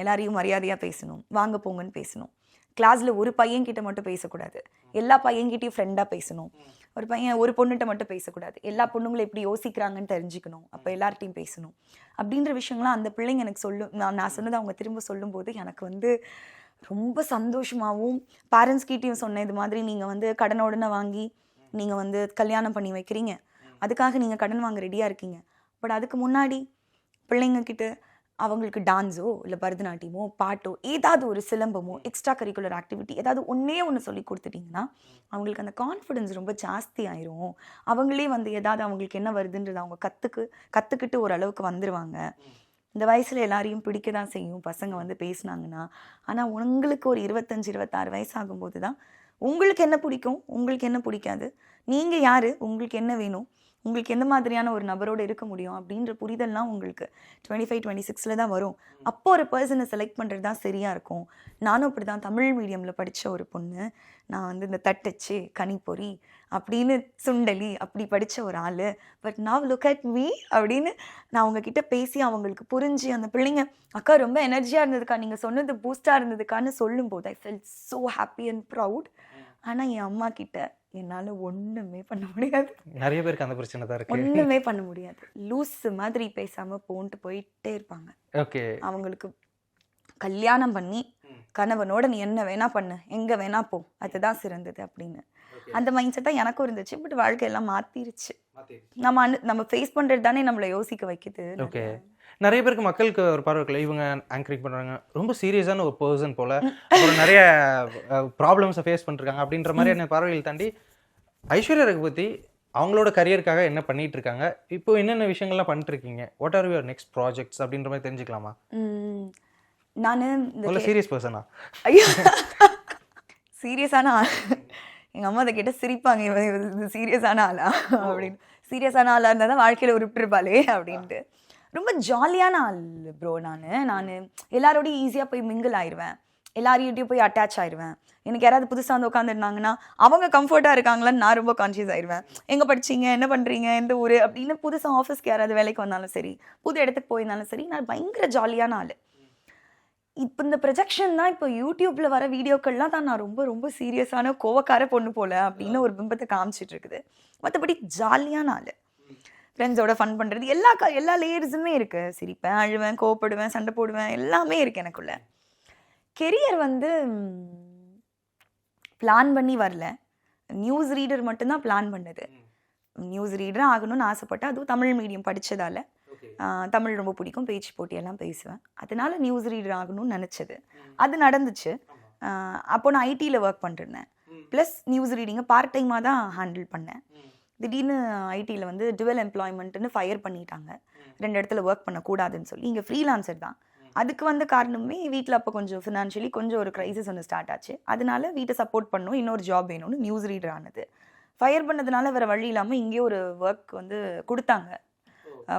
எல்லாரையும் மரியாதையாக பேசணும், வாங்க போங்கன்னு பேசணும், கிளாஸில் ஒரு பையன்கிட்ட மட்டும் பேசக்கூடாது, எல்லா பையன்கிட்டையும் ஃப்ரெண்டாக பேசணும், ஒரு பையன் ஒரு பொண்ணுகிட்ட மட்டும் பேசக்கூடாது, எல்லா பொண்ணுங்களும் எப்படி யோசிக்கிறாங்கன்னு தெரிஞ்சுக்கணும், அப்போ எல்லார்ட்டையும் பேசணும் அப்படின்ற விஷயங்கள்லாம் அந்த பிள்ளைங்க எனக்கு நான் சொன்னதை அவங்க திரும்ப சொல்லும்போது எனக்கு வந்து ரொம்ப சந்தோஷமாகவும், பேரண்ட்ஸ்கிட்டையும் சொன்னேன், இது மாதிரி நீங்கள் வந்து கடனை வாங்கி நீங்கள் வந்து கல்யாணம் பண்ணி வைக்கிறீங்க, அதுக்காக நீங்கள் கடன் வாங்க ரெடியாக இருக்கீங்க, பட் அதுக்கு முன்னாடி பிள்ளைங்கக்கிட்ட அவங்களுக்கு டான்ஸோ இல்லை பரதநாட்டியமோ பாட்டோ ஏதாவது ஒரு சிலம்பமோ எக்ஸ்ட்ரா கரிக்குலர் ஆக்டிவிட்டி ஏதாவது ஒன்று சொல்லி கொடுத்துட்டிங்கன்னா அவங்களுக்கு அந்த கான்ஃபிடென்ஸ் ரொம்ப ஜாஸ்தி ஆயிரும். அவங்களே வந்து ஏதாவது அவங்களுக்கு என்ன வருதுன்றது அவங்க கற்றுக்கிட்டு ஓரளவுக்கு வந்துடுவாங்க. இந்த வயசில் எல்லாரையும் பிடிக்க தான் செய்யும் பசங்க வந்து பேசுனாங்கன்னா. ஆனால் உங்களுக்கு ஒரு 25-26 வயசு ஆகும்போது தான் உங்களுக்கு என்ன பிடிக்கும், உங்களுக்கு என்ன பிடிக்காது, நீங்கள் யார், உங்களுக்கு என்ன வேணும், உங்களுக்கு எந்த மாதிரியான ஒரு நபரோடு இருக்க முடியும் அப்படின்ற புரிதல்லாம் உங்களுக்கு 25-26 தான் வரும். அப்போ ஒரு பர்சனை செலக்ட் பண்ணுறது தான் சரியாக இருக்கும். நானும் அப்படி தான் தமிழ் மீடியமில் படித்த ஒரு பொண்ணு. நான் வந்து இந்த தட்டச்சு, கனிப்பொறி அப்படின்னு சுண்டலி அப்படி படித்த ஒரு ஆள். But now look at me அப்படின்னு நான் அவங்கக்கிட்ட பேசி அவங்களுக்கு புரிஞ்சு, அந்த பிள்ளைங்க அக்கா ரொம்ப எனர்ஜியாக இருந்ததுக்கா, நீங்கள் சொன்னது பூஸ்டாக இருந்ததுக்கான்னு சொல்லும்போது I felt so happy and proud. ஆனால் என் அம்மா கிட்ட என்னால் ஒன்றுமே பண்ண முடியாது.
நிறைய பேருக்கு அந்த பிரச்சனை தான் இருக்கு.
ஒன்றுமே பண்ண முடியாது. லூஸ் மாதிரி பேசாமல் போயிட்டே இருப்பாங்க.
ஓகே,
அவங்களுக்கு கல்யாணம் பண்ணி கணவனோட நீ என்ன வேணா பண்ணு, எங்கே வேணா போ, அதுதான் சிறந்தது அப்படின்னு அந்த மைண்ட் செட் தான் எனக்கும் இருந்துச்சு. பட் வாழ்க்கையெல்லாம் மாற்றிருச்சு. நம்ம ஃபேஸ் பண்ணுறது தானே நம்மளை யோசிக்க வைக்குது.
ஓகே, நிறைய பேருக்கு மக்களுக்கு ஒரு பார்வை இவங்க ஆங்கரிங் பண்ணுறாங்க, ரொம்ப சீரியஸான ஒரு பர்சன் போல், அப்புறம் நிறைய ப்ராப்ளம்ஸை ஃபேஸ் பண்ணிருக்காங்க அப்படின்ற மாதிரியான பார்வைகள் தாண்டி ஐஸ்வர்யா ரகுபதி அவங்களோட கரியருக்காக என்ன பண்ணிட்டு இருக்காங்க, இப்போ என்னென்ன விஷயங்கள்லாம் பண்ணிட்டு இருக்கீங்க, what are your next projects அப்படின்ற மாதிரி தெரிஞ்சுக்கலாமா?
நான்
அவ்வளோ சீரியஸ் பர்சனா?
ஐயோ சீரியஸான ஆள். எங்கள் அம்மா அதை கேட்டால் சிரிப்பாங்க, இது சீரியஸான ஆளா அப்படின்னு. சீரியஸான ஆளாக இருந்தால் தான் வாழ்க்கையில் உருப்பிட்டுருப்பாளே அப்படின்ட்டு. ரொம்ப ஜாலியான ஆள் ப்ரோ. நான் எல்லாரோடையும் ஈஸியாக போய் மிங்கிள் ஆயிடுவேன், எல்லாரையும் போய் அட்டாச் ஆயிடுவேன். எனக்கு யாராவது புதுசாக வந்து உட்காந்துருந்தாங்கன்னா அவங்க கம்ஃபர்ட்டாக இருக்காங்களான்னு நான் ரொம்ப கான்ஷியஸ் ஆயிடுவேன். எங்கே படிச்சிங்க, என்ன பண்ணுறீங்க, எந்த ஊர் அப்படின்னு. புதுசாக ஆஃபீஸ்க்கு யாராவது வேலைக்கு வந்தாலும் சரி, புது இடத்துக்கு போயிருந்தாலும் சரி, நான் பயங்கர ஜாலியான ஆள். இப்போ இந்த ப்ரொஜெக்ஷன் தான், இப்போ யூடியூப்ல வர வீடியோக்கள்லாம் தான் நான் ரொம்ப ரொம்ப சீரியஸான கோவக்கார பொண்ணு போல அப்படின்னு ஒரு பிம்பத்தை காமிச்சிட்டு இருக்குது. மற்றபடி ஜாலியான ஆள். ஃப்ரெண்ட்ஸோட ஃபன் பண்ணுறது, எல்லா லேயர்ஸுமே இருக்குது. சிரிப்பேன், அழுவேன், கோவப்படுவேன், சண்டை போடுவேன், எல்லாமே இருக்குது எனக்குள்ள. கெரியர் வந்து பிளான் பண்ணி வரல. நியூஸ் ரீடர் மட்டும்தான் பிளான் பண்ணது. நியூஸ் ரீடர் ஆகணும்னு ஆசைப்பட்டேன். அதுவும் தமிழ் மீடியம் படித்ததால் தமிழ் ரொம்ப பிடிக்கும், பேச்சு போட்டியெல்லாம் பேசுவேன். அதனால நியூஸ் ரீடர் ஆகணும்னு நினச்சது. அது நடந்துச்சு. அப்போ நான் ஐடியில் ஒர்க் பண்ணிருந்தேன். ப்ளஸ் நியூஸ் ரீடிங்கை பார்ட் டைமாக தான் ஹேண்டில் பண்ணேன். திடீர்னு ஐடியில் வந்து டுவெல் எம்ப்ளாய்மெண்ட்டுன்னு ஃபயர் பண்ணிட்டாங்க. 2 இடத்துல ஒர்க் பண்ணக்கூடாதுன்னு சொல்லி. இங்கே ஃப்ரீலான்சர் தான். அதுக்கு வந்து காரணமே வீட்டில் அப்போ கொஞ்சம் ஃபினான்ஷியலி கொஞ்சம் ஒரு க்ரைசிஸ் ஒன்று ஸ்டார்ட் ஆச்சு. அதனால வீட்டை சப்போர்ட் பண்ணணும், இன்னொரு ஜாப் வேணும்னு நியூஸ் ரீடர் ஆனது. ஃபயர் பண்ணதுனால வேறு வழி இல்லாமல் இங்கேயே ஒரு ஒர்க் வந்து கொடுத்தாங்க.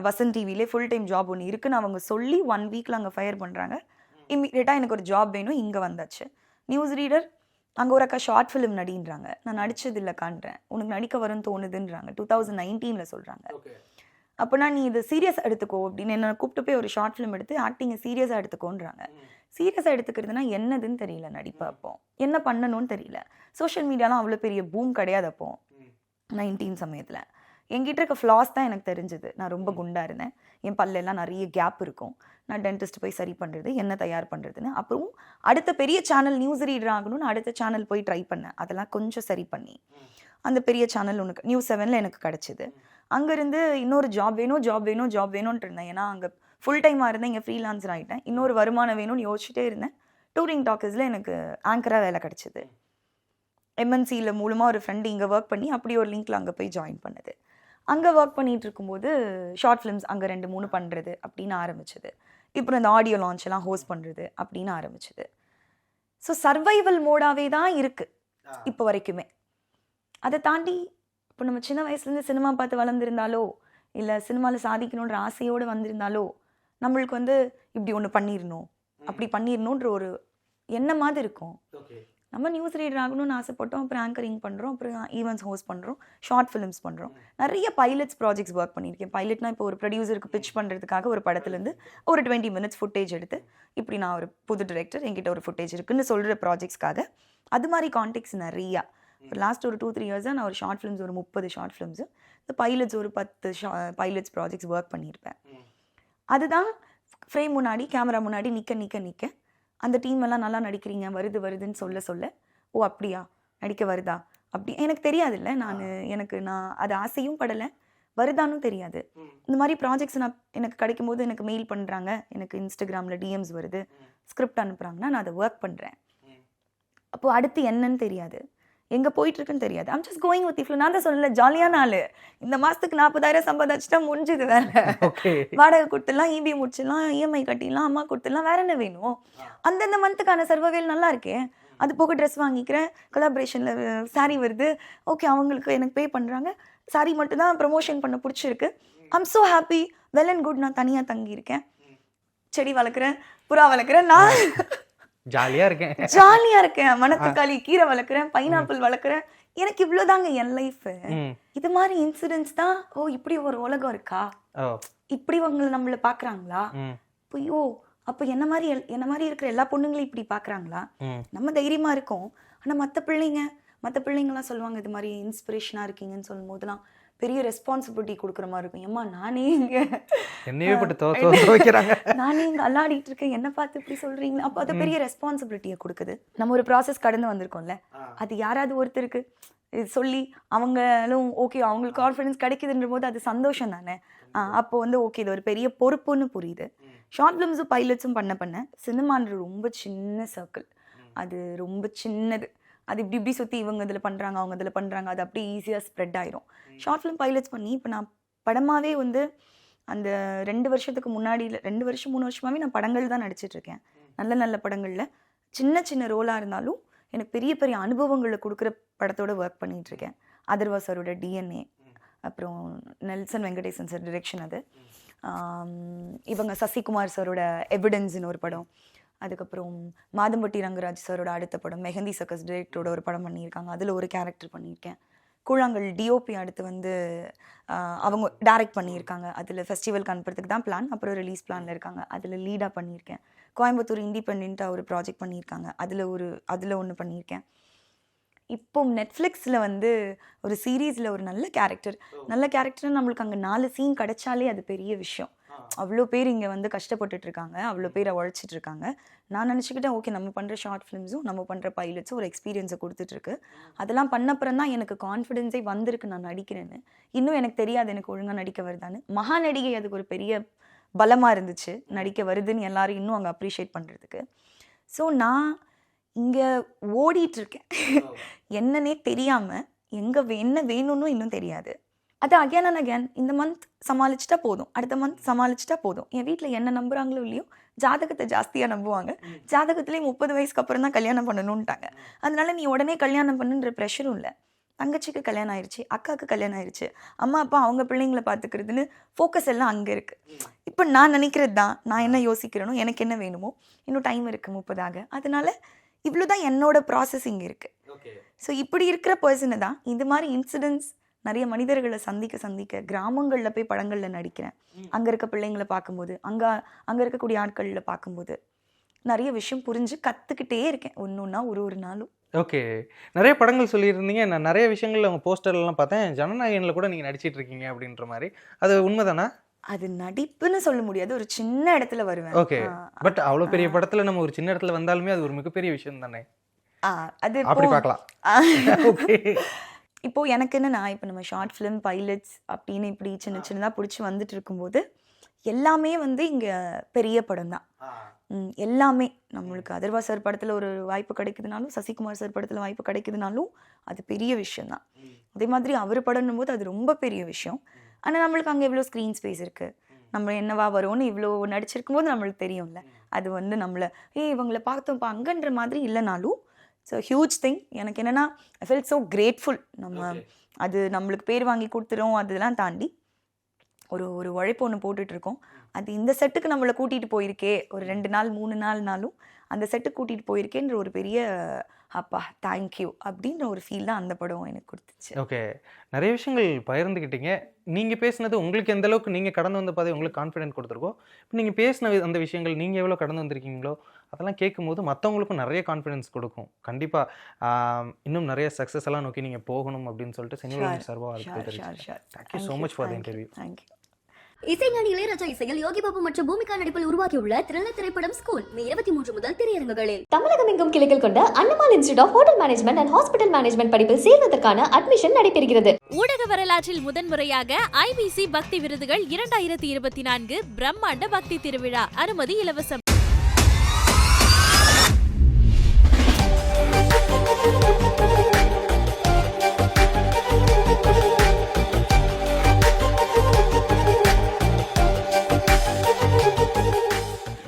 வசந்த் டிவிலே ஃபுல் டைம் ஜாப் ஒன்று இருக்குன்னு அவங்க சொல்லி 1 வீக்கில் அங்கே ஃபயர் பண்ணுறாங்க. இம்மீடியட்டாக எனக்கு ஒரு ஜாப் வேணும், இங்கே வந்தாச்சு. நியூஸ் ரீடர் அங்கே ஒரு அக்கா ஷார்ட் ஃபிலிம் நடின்றாங்க. நான் நடிச்சது இல்லை காண்றேன், உனக்கு நடிக்க வரும்னு தோணுதுன்றாங்க. 2019 சொல்கிறாங்க. அப்போனா நீ இது சீரியஸாக எடுத்துக்கோ அப்படின்னு என்னை கூப்பிட்டு போய் ஒரு ஷார்ட் ஃபிலிம் எடுத்து ஆக்டிங்கை சீரியஸாக எடுத்துக்கோன்றாங்க. சீரியஸாக எடுத்துக்கிறதுனா என்னதுன்னு தெரியல. நடிப்பா அப்போ என்ன பண்ணணும்னு தெரியல. சோஷியல் மீடியாலாம் அவ்வளோ பெரிய பூம் கிடையாது அப்போ 19 சமயத்தில். என்கிட்ட இருக்க ஃப்ளாஸ் தான் எனக்கு தெரிஞ்சது. நான் ரொம்ப குண்டாக இருந்தேன், என் பல்லெல்லாம் நிறைய கேப் இருக்கும். நான் டென்டிஸ்ட் போய் சரி பண்ணுறது, என்ன தயார் பண்ணுறதுன்னு. அப்புறம் அடுத்த பெரிய சேனல் நியூஸ் ரீடர் ஆகணும்னு அடுத்த சேனல் போய் ட்ரை பண்ணேன். அதெல்லாம் கொஞ்சம் சரி பண்ணி அந்த பெரிய சேனல் உனக்கு நியூஸ் 7ல் எனக்கு கிடச்சிது. அங்கேருந்து இன்னொரு ஜாப் வேணும்ன்ட்டு இருந்தேன். ஏன்னா அங்கே ஃபுல் டைமாக இருந்தேன், இங்கே ஃப்ரீலான்சர் ஆகிட்டேன். இன்னொரு வருமானம் வேணும்னு யோசிச்சுட்டே இருந்தேன். டூரிங் டாக்கர்ஸில் எனக்கு ஆங்கராக வேலை கிடச்சிது. எம்என்சியில் மூலமாக ஒரு ஃப்ரெண்டு இங்கே ஒர்க் பண்ணி அப்படி ஒரு லிங்க்கில் அங்கே போய் ஜாயின் பண்ணுது. அங்கே ஒர்க் பண்ணிகிட்டு இருக்கும்போது ஷார்ட் ஃபிலிம்ஸ் அங்கே 2-3 பண்ணுறது அப்படின்னு ஆரம்பிச்சது. இப்போ இந்த ஆடியோ லான்ச்செல்லாம் ஹோஸ்ட் பண்ணுறது அப்படின்னு ஆரம்பிச்சது. ஸோ சர்வைவல் மோடாகவே தான் இருக்குது இப்போ வரைக்குமே. அதை தாண்டி இப்போ நம்ம சின்ன வயசுலேருந்து சினிமா பார்த்து வளர்ந்துருந்தாலோ, இல்லை சினிமாவில் சாதிக்கணுன்ற ஆசையோடு வந்திருந்தாலோ, நம்மளுக்கு வந்து இப்படி ஒன்று பண்ணிடணும், அப்படி பண்ணிடணுன்ற ஒரு எண்ணமாவது இருக்கும். நம்ம நியூஸ் ரீடர் ஆகணும்னு ஆசைப்பட்டோம். அப்புறம் ஆங்கரிங் பண்ணுறோம், அப்புறம் ஈவெண்ட்ஸ் ஹோஸ்ட் பண்ணுறோம், ஷார்ட் ஃபிலிம்ஸ் பண்ணுறோம். நிறைய பைலட்ஸ் ப்ராஜெக்ட்ஸ் ஒர்க் பண்ணியிருக்கேன். பைலட்னா இப்போ ஒரு ப்ரொடியூசருக்கு பிச் பண்ணுறதுக்காக ஒரு படத்துலேருந்து ஒரு 20 minutes ஃபுட்டேஜ் எடுத்து, இப்படி நான் ஒரு புது டிரெக்டர், என்கிட்ட ஒரு ஃபுட்டேஜ் இருக்குன்னு சொல்கிற ப்ராஜெக்ட்ஸ்க்காக அது மாதிரி கான்டெக்ட்ஸ் நிறையா. இப்போ லாஸ்ட் ஒரு 2-3 years நான் ஒரு ஷார்ட் ஃபிலிம்ஸ் ஒரு 30 ஷார்ட் ஃபிலிம்ஸு, இந்த பைலட்ஸ் ஒரு 10 பைலட்ஸ் ப்ராஜெக்ட்ஸ் ஒர்க் பண்ணியிருப்பேன். அதுதான் ஃப்ரேம் முன்னாடி கேமரா முன்னாடி நிற்க அந்த டீம் எல்லாம் நல்லா நடிக்கிறீங்க, வருதுன்னு சொல்ல ஓ அப்படியா நடிக்க வருதா அப்படி எனக்கு தெரியாதுல்ல. நான் அது ஆசையும் படலை, வருதானும் தெரியாது. இந்த மாதிரி ப்ராஜெக்ட்ஸ் எனக்கு கிடைக்கும் போது எனக்கு மெயில் பண்ணுறாங்க, எனக்கு இன்ஸ்டாகிராமில் டிஎம்ஸ் வருது, ஸ்கிரிப்ட் அனுப்புகிறாங்கன்னா நான் அதை ஒர்க் பண்ணுறேன். அப்போது அடுத்து என்னன்னு தெரியாது, எங்கே போயிட்டுருக்குன்னு தெரியாது. I'm just going with flow. நான் தான் சொல்லல, ஜாலியான ஆள். இந்த மாதத்துக்கு 40,000 சம்பாதிச்சுட்டா முடிஞ்சுது வேலை. வாடகை கொடுத்துடலாம், இபி முடிச்சிடலாம், இஎம்ஐ கட்டிடலாம், அம்மா கொடுத்துடலாம், வேற என்ன வேணும்? அந்தந்த மந்த்துக்கான சர்வைவல் நல்லா இருக்கே. அது போக ட்ரெஸ் வாங்கிக்கிறேன், கொலாபரேஷனில் சாரீ வருது, ஓகே அவங்களுக்கு எனக்கு பே பண்ணுறாங்க, சாரீ மட்டும் தான் ப்ரமோஷன் பண்ண பிடிச்சிருக்கு. I'm so happy, well and good. நான் தனியாக தங்கியிருக்கேன், செடி வளர்க்குறேன், புறா வளர்க்குறேன், நான்
ஜாலியாக இருக்கேன்.
மணத்தக்காளி கீரை வளர்க்குறேன், பைனாப்பிள் வளர்க்குறேன். எனக்கு இவ்வளோதாங்க என் லைஃப். இது மாதிரி இன்சிடென்ட்ஸ் தான். ஓ இப்படி ஒரு உலகம் இருக்கா, இப்படி நம்மள பார்க்குறாங்களா, ஐயோ அப்போ என்ன மாதிரி இருக்கிற எல்லா பொண்ணுங்களும் இப்படி பார்க்குறாங்களா, நம்ம தைரியமா இருக்கோம். ஆனால் மற்ற பிள்ளைங்கலாம் சொல்லுவாங்க இது மாதிரி இன்ஸ்பிரேஷனாக இருக்கீங்கன்னு சொல்லும் போதெல்லாம் பெரிய ரெஸ்பான்சிபிலிட்டி கொடுக்குற மாதிரி இருக்கும். ஏம்மா நானே இங்கே அல்லாடிட்டு இருக்கேன், என்ன பார்த்து இப்படி சொல்றீங்களா? அப்போ அது பெரிய ரெஸ்பான்சிபிலிட்டியை கொடுக்குது. நம்ம ஒரு ப்ராசஸ் கடந்து வந்திருக்கோம்ல, அது யாராவது ஒருத்தருக்கு இது சொல்லி அவங்களும் ஓகே அவங்களுக்கு கான்ஃபிடன்ஸ் கிடைக்குதுன்ற போது அது சந்தோஷம் தானே. அப்போ வந்து ஓகே இது ஒரு பெரிய பொறுப்புன்னு புரியுது. ஷார்ட் ஃபிலிம்ஸும் பைலட்ஸும் பண்ண சினிமான்ற ரொம்ப சின்ன சர்க்கிள், அது ரொம்ப சின்னது. அது இப்படி சுற்றி இவங்க இதில் பண்ணுறாங்க, அவங்க இதில் பண்ணுறாங்க, அது அப்படியே ஈஸியாக ஸ்ப்ரெட் ஆயிரும். ஷார்ட் ஃபிலிம் பைலட்ஸ் பண்ணி இப்போ நான் படமாகவே வந்து அந்த 2 வருஷத்துக்கு முன்னாடி 2 வருஷம் 3 வருஷமாகவே நான் படங்கள் தான் நடிச்சிட்ருக்கேன். நல்ல நல்ல படங்களில் சின்ன சின்ன ரோலாக இருந்தாலும் எனக்கு பெரிய பெரிய அனுபவங்களை கொடுக்குற படத்தோட ஒர்க் பண்ணிகிட்ருக்கேன். அதர்வா சாரோட டிஎன்ஏ, அப்புறம் நெல்சன் வெங்கடேசன் சார் டிரெக்ஷன் அது. இவங்க சசிகுமார் சாரோட எவிடன்ஸ்னு ஒரு படம். அதுக்கப்புறம் மாதம்பட்டி ரங்கராஜ் சாரோட அடுத்த படம் மெஹந்தி சர்க்கஸ் டிரெக்டரோட ஒரு படம் பண்ணியிருக்காங்க. அதில் ஒரு கேரக்டர் பண்ணியிருக்கேன். கூழாங்கல் டிஓபி அடுத்து வந்து அவங்க டைரக்ட் பண்ணியிருக்காங்க. அதில் ஃபெஸ்டிவலுக்கு அனுப்புறதுக்கு தான் பிளான், அப்புறம் ரிலீஸ் பிளானில் இருக்காங்க. அதில் லீடாக பண்ணியிருக்கேன். கோயம்புத்தூர் இண்டிபெண்ட்டாக ஒரு ப்ராஜெக்ட் பண்ணியிருக்காங்க. அதில் ஒன்று பண்ணியிருக்கேன். இப்போ நெட்ஃப்ளிக்ஸில் வந்து ஒரு சீரீஸில் ஒரு நல்ல கேரக்டர் நம்மளுக்கு அங்கே 4 சீன் கிடைச்சாலே அது பெரிய விஷயம். அவ்வளோ பேர் இங்கே வந்து கஷ்டப்பட்டுட்டு இருக்காங்க, அவ்வளோ பேர் உழைச்சிட்டு இருக்காங்க. நான் நினச்சிக்கிட்டேன் ஓகே நம்ம பண்ணுற ஷார்ட் ஃபிலிம்ஸும் நம்ம பண்ணுற பைலட்ஸும் ஒரு எக்ஸ்பீரியன்ஸை கொடுத்துட்ருக்கு. அதெல்லாம் பண்ணப்புறம் தான் எனக்கு கான்ஃபிடென்ஸே வந்திருக்கு நான் நடிக்கிறேன்னு. இன்னும் எனக்கு தெரியாது எனக்கு ஒழுங்காக நடிக்க வருதான்னு. மகாநடிகை அதுக்கு ஒரு பெரிய பலமாக இருந்துச்சு, நடிக்க வருதுன்னு எல்லாரும் இன்னும் அங்கே அப்ரிஷியேட் பண்ணுறதுக்கு. ஸோ நான் இங்கே ஓடிட்டுருக்கேன் என்னன்னே தெரியாமல், என்ன வேணும்னு இன்னும் தெரியாது. அது அகேன் அண்ட் அகேன் இந்த மந்த் சமாளிச்சிட்டா போதும், அடுத்த மந்த் சமாளிச்சிட்டா போதும். என் வீட்டில் என்ன நம்புகிறாங்களோ இல்லையோ ஜாதகத்தை ஜாஸ்தியாக நம்புவாங்க. ஜாதகத்துலேயே 30 வயசுக்கு அப்புறம் தான் கல்யாணம் பண்ணணுன்ட்டாங்க. அதனால நீ உடனே கல்யாணம் பண்ணுன்ற ப்ரெஷரும் இல்லை. தங்கச்சிக்கு கல்யாணம் ஆயிடுச்சு, அக்காவுக்கு கல்யாணம் ஆயிடுச்சு, அம்மா அப்பா அவங்க பிள்ளைங்களை பார்த்துக்கிறதுன்னு ஃபோக்கஸ் எல்லாம் அங்கே இருக்குது. இப்போ நான் நினைக்கிறது தான், நான் என்ன யோசிக்கிறேனோ எனக்கு என்ன வேணுமோ, இன்னும் டைம் இருக்குது 30 அதனால இவ்வளோ தான் என்னோட ப்ராசஸிங் இருக்குது. ஸோ இப்படி இருக்கிற பர்சனை தான் இந்த மாதிரி இன்சிடென்ட்ஸ் நிறைய மனிதர்களை சந்திக்க கிராமங்களில் போய் படங்களில் நடிக்கிறேன். அங்கே இருக்க பிள்ளைங்களை பார்க்கும்போது, அங்கே இருக்கக்கூடிய ஆட்களில் பார்க்கும்போது நிறைய விஷயம் புரிஞ்சு கற்றுக்கிட்டே இருக்கேன் ஒன்றா ஒரு நாளும்.
ஓகே, நிறைய படங்கள் சொல்லியிருந்தீங்க. நான் நிறைய விஷயங்கள் உங்கள் போஸ்டர்லாம் பார்த்தேன். ஜனநாயகனில் கூட நீங்கள் நடிச்சிட்டு இருக்கீங்க அப்படின்ற மாதிரி. அது உண்மைதானா?
அது நடிப்புன்னு சொல்ல முடியாது, ஒரு சின்ன இடத்துல வருவேன்.
ஓகே, பட் அவ்வளோ பெரிய படத்தில் நம்ம ஒரு சின்ன இடத்துல வந்தாலுமே அது ஒரு மிகப்பெரிய விஷயம் தானே.
அது
அப்படி பார்க்கலாம். ஓகே,
இப்போது எனக்கு என்னன்னா, இப்போ நம்ம ஷார்ட் ஃபிலிம் பைலட்ஸ் அப்படின்னு இப்படி சின்னதாக பிடிச்சி வந்துட்டு இருக்கும்போது எல்லாமே வந்து இங்கே பெரிய படம் தான். எல்லாமே நம்மளுக்கு அதர்வா சார் படத்தில் ஒரு வாய்ப்பு கிடைக்குதுனாலும், சசிகுமார் சார் படத்தில் வாய்ப்பு கிடைக்குதுனாலும் அது பெரிய விஷயம்தான். அதே மாதிரி அவர் படம்னும் போது அது ரொம்ப பெரிய விஷயம். ஆனால் நம்மளுக்கு அங்கே எவ்வளோ ஸ்க்ரீன் ஸ்பேஸ் இருக்குது, நம்ம என்னவா வரும்னு இவ்வளோ நடிச்சிருக்கும் போது நம்மளுக்கு தெரியும்ல. அது வந்து நம்மளை இவங்களை பார்த்தோம்ப்பா அங்கன்ற மாதிரி இல்லைனாலும் ஸோ ஹியூஜ் திங். எனக்கு என்னென்னா ஐ ஃபீல் ஸோ கிரேட்ஃபுல். அது நம்மளுக்கு பேர் வாங்கி கொடுத்துரும், அதெல்லாம் தாண்டி ஒரு உழைப்பு ஒன்று போட்டுட்ருக்கோம். அது இந்த செட்டுக்கு நம்மளை கூட்டிகிட்டு போயிருக்கே, ஒரு 2 நாள் 3 நாள்னாலும் அந்த செட்டுக்கு கூட்டிகிட்டு போயிருக்கேன்ற ஒரு பெரிய அப்பா தேங்க்யூ அப்படின்ற ஒரு ஃபீல் தான் அந்த படம் எனக்கு கொடுத்துச்சு.
ஓகே, நிறைய விஷயங்கள் பகிர்ந்துக்கிட்டீங்க. நீங்கள் பேசுனது உங்களுக்கு எந்த அளவுக்கு நீங்கள் கடந்து வந்த பாதை உங்களுக்கு கான்ஃபிடென்ட் கொடுத்துருக்கோம். இப்போ நீங்கள் பேசின அந்த விஷயங்கள் நீங்கள் எவ்வளோ கடந்து வந்திருக்கீங்களோ அதெல்லாம் கேட்கும்போது மற்றவங்களுக்கும் நிறைய கான்ஃபிடென்ஸ் கொடுக்கும். கண்டிப்பாக இன்னும் நிறைய சக்ஸஸ் எல்லாம் நோக்கி நீங்கள் போகணும் அப்படின்னு சொல்லிட்டு சினிமா சார்பாக thank you so much for the interview.
Thank you.
இசைஞானி இளையராஜா இசையில் யோகி பாபு மற்றும் பூமிகா நடிப்பில் உருவாக்கியுள்ள த்ரில்லர் திரைப்படம் ஸ்கூல் மே 23 முதல் திரையரங்குகளில்.
தமிழகம் எங்கும் கிளைகள் கொண்ட Annamal institute of hotel management and hospital management படிப்பில் சேர்வதற்கான அட்மிஷன் நடைபெறுகிறது.
ஊடக வரலாற்றில் முதன்முறையாக IBC பக்தி விருதுகள் 2024 பிரம்மாண்ட பக்தி திருவிழா. அனுமதி இலவசம்.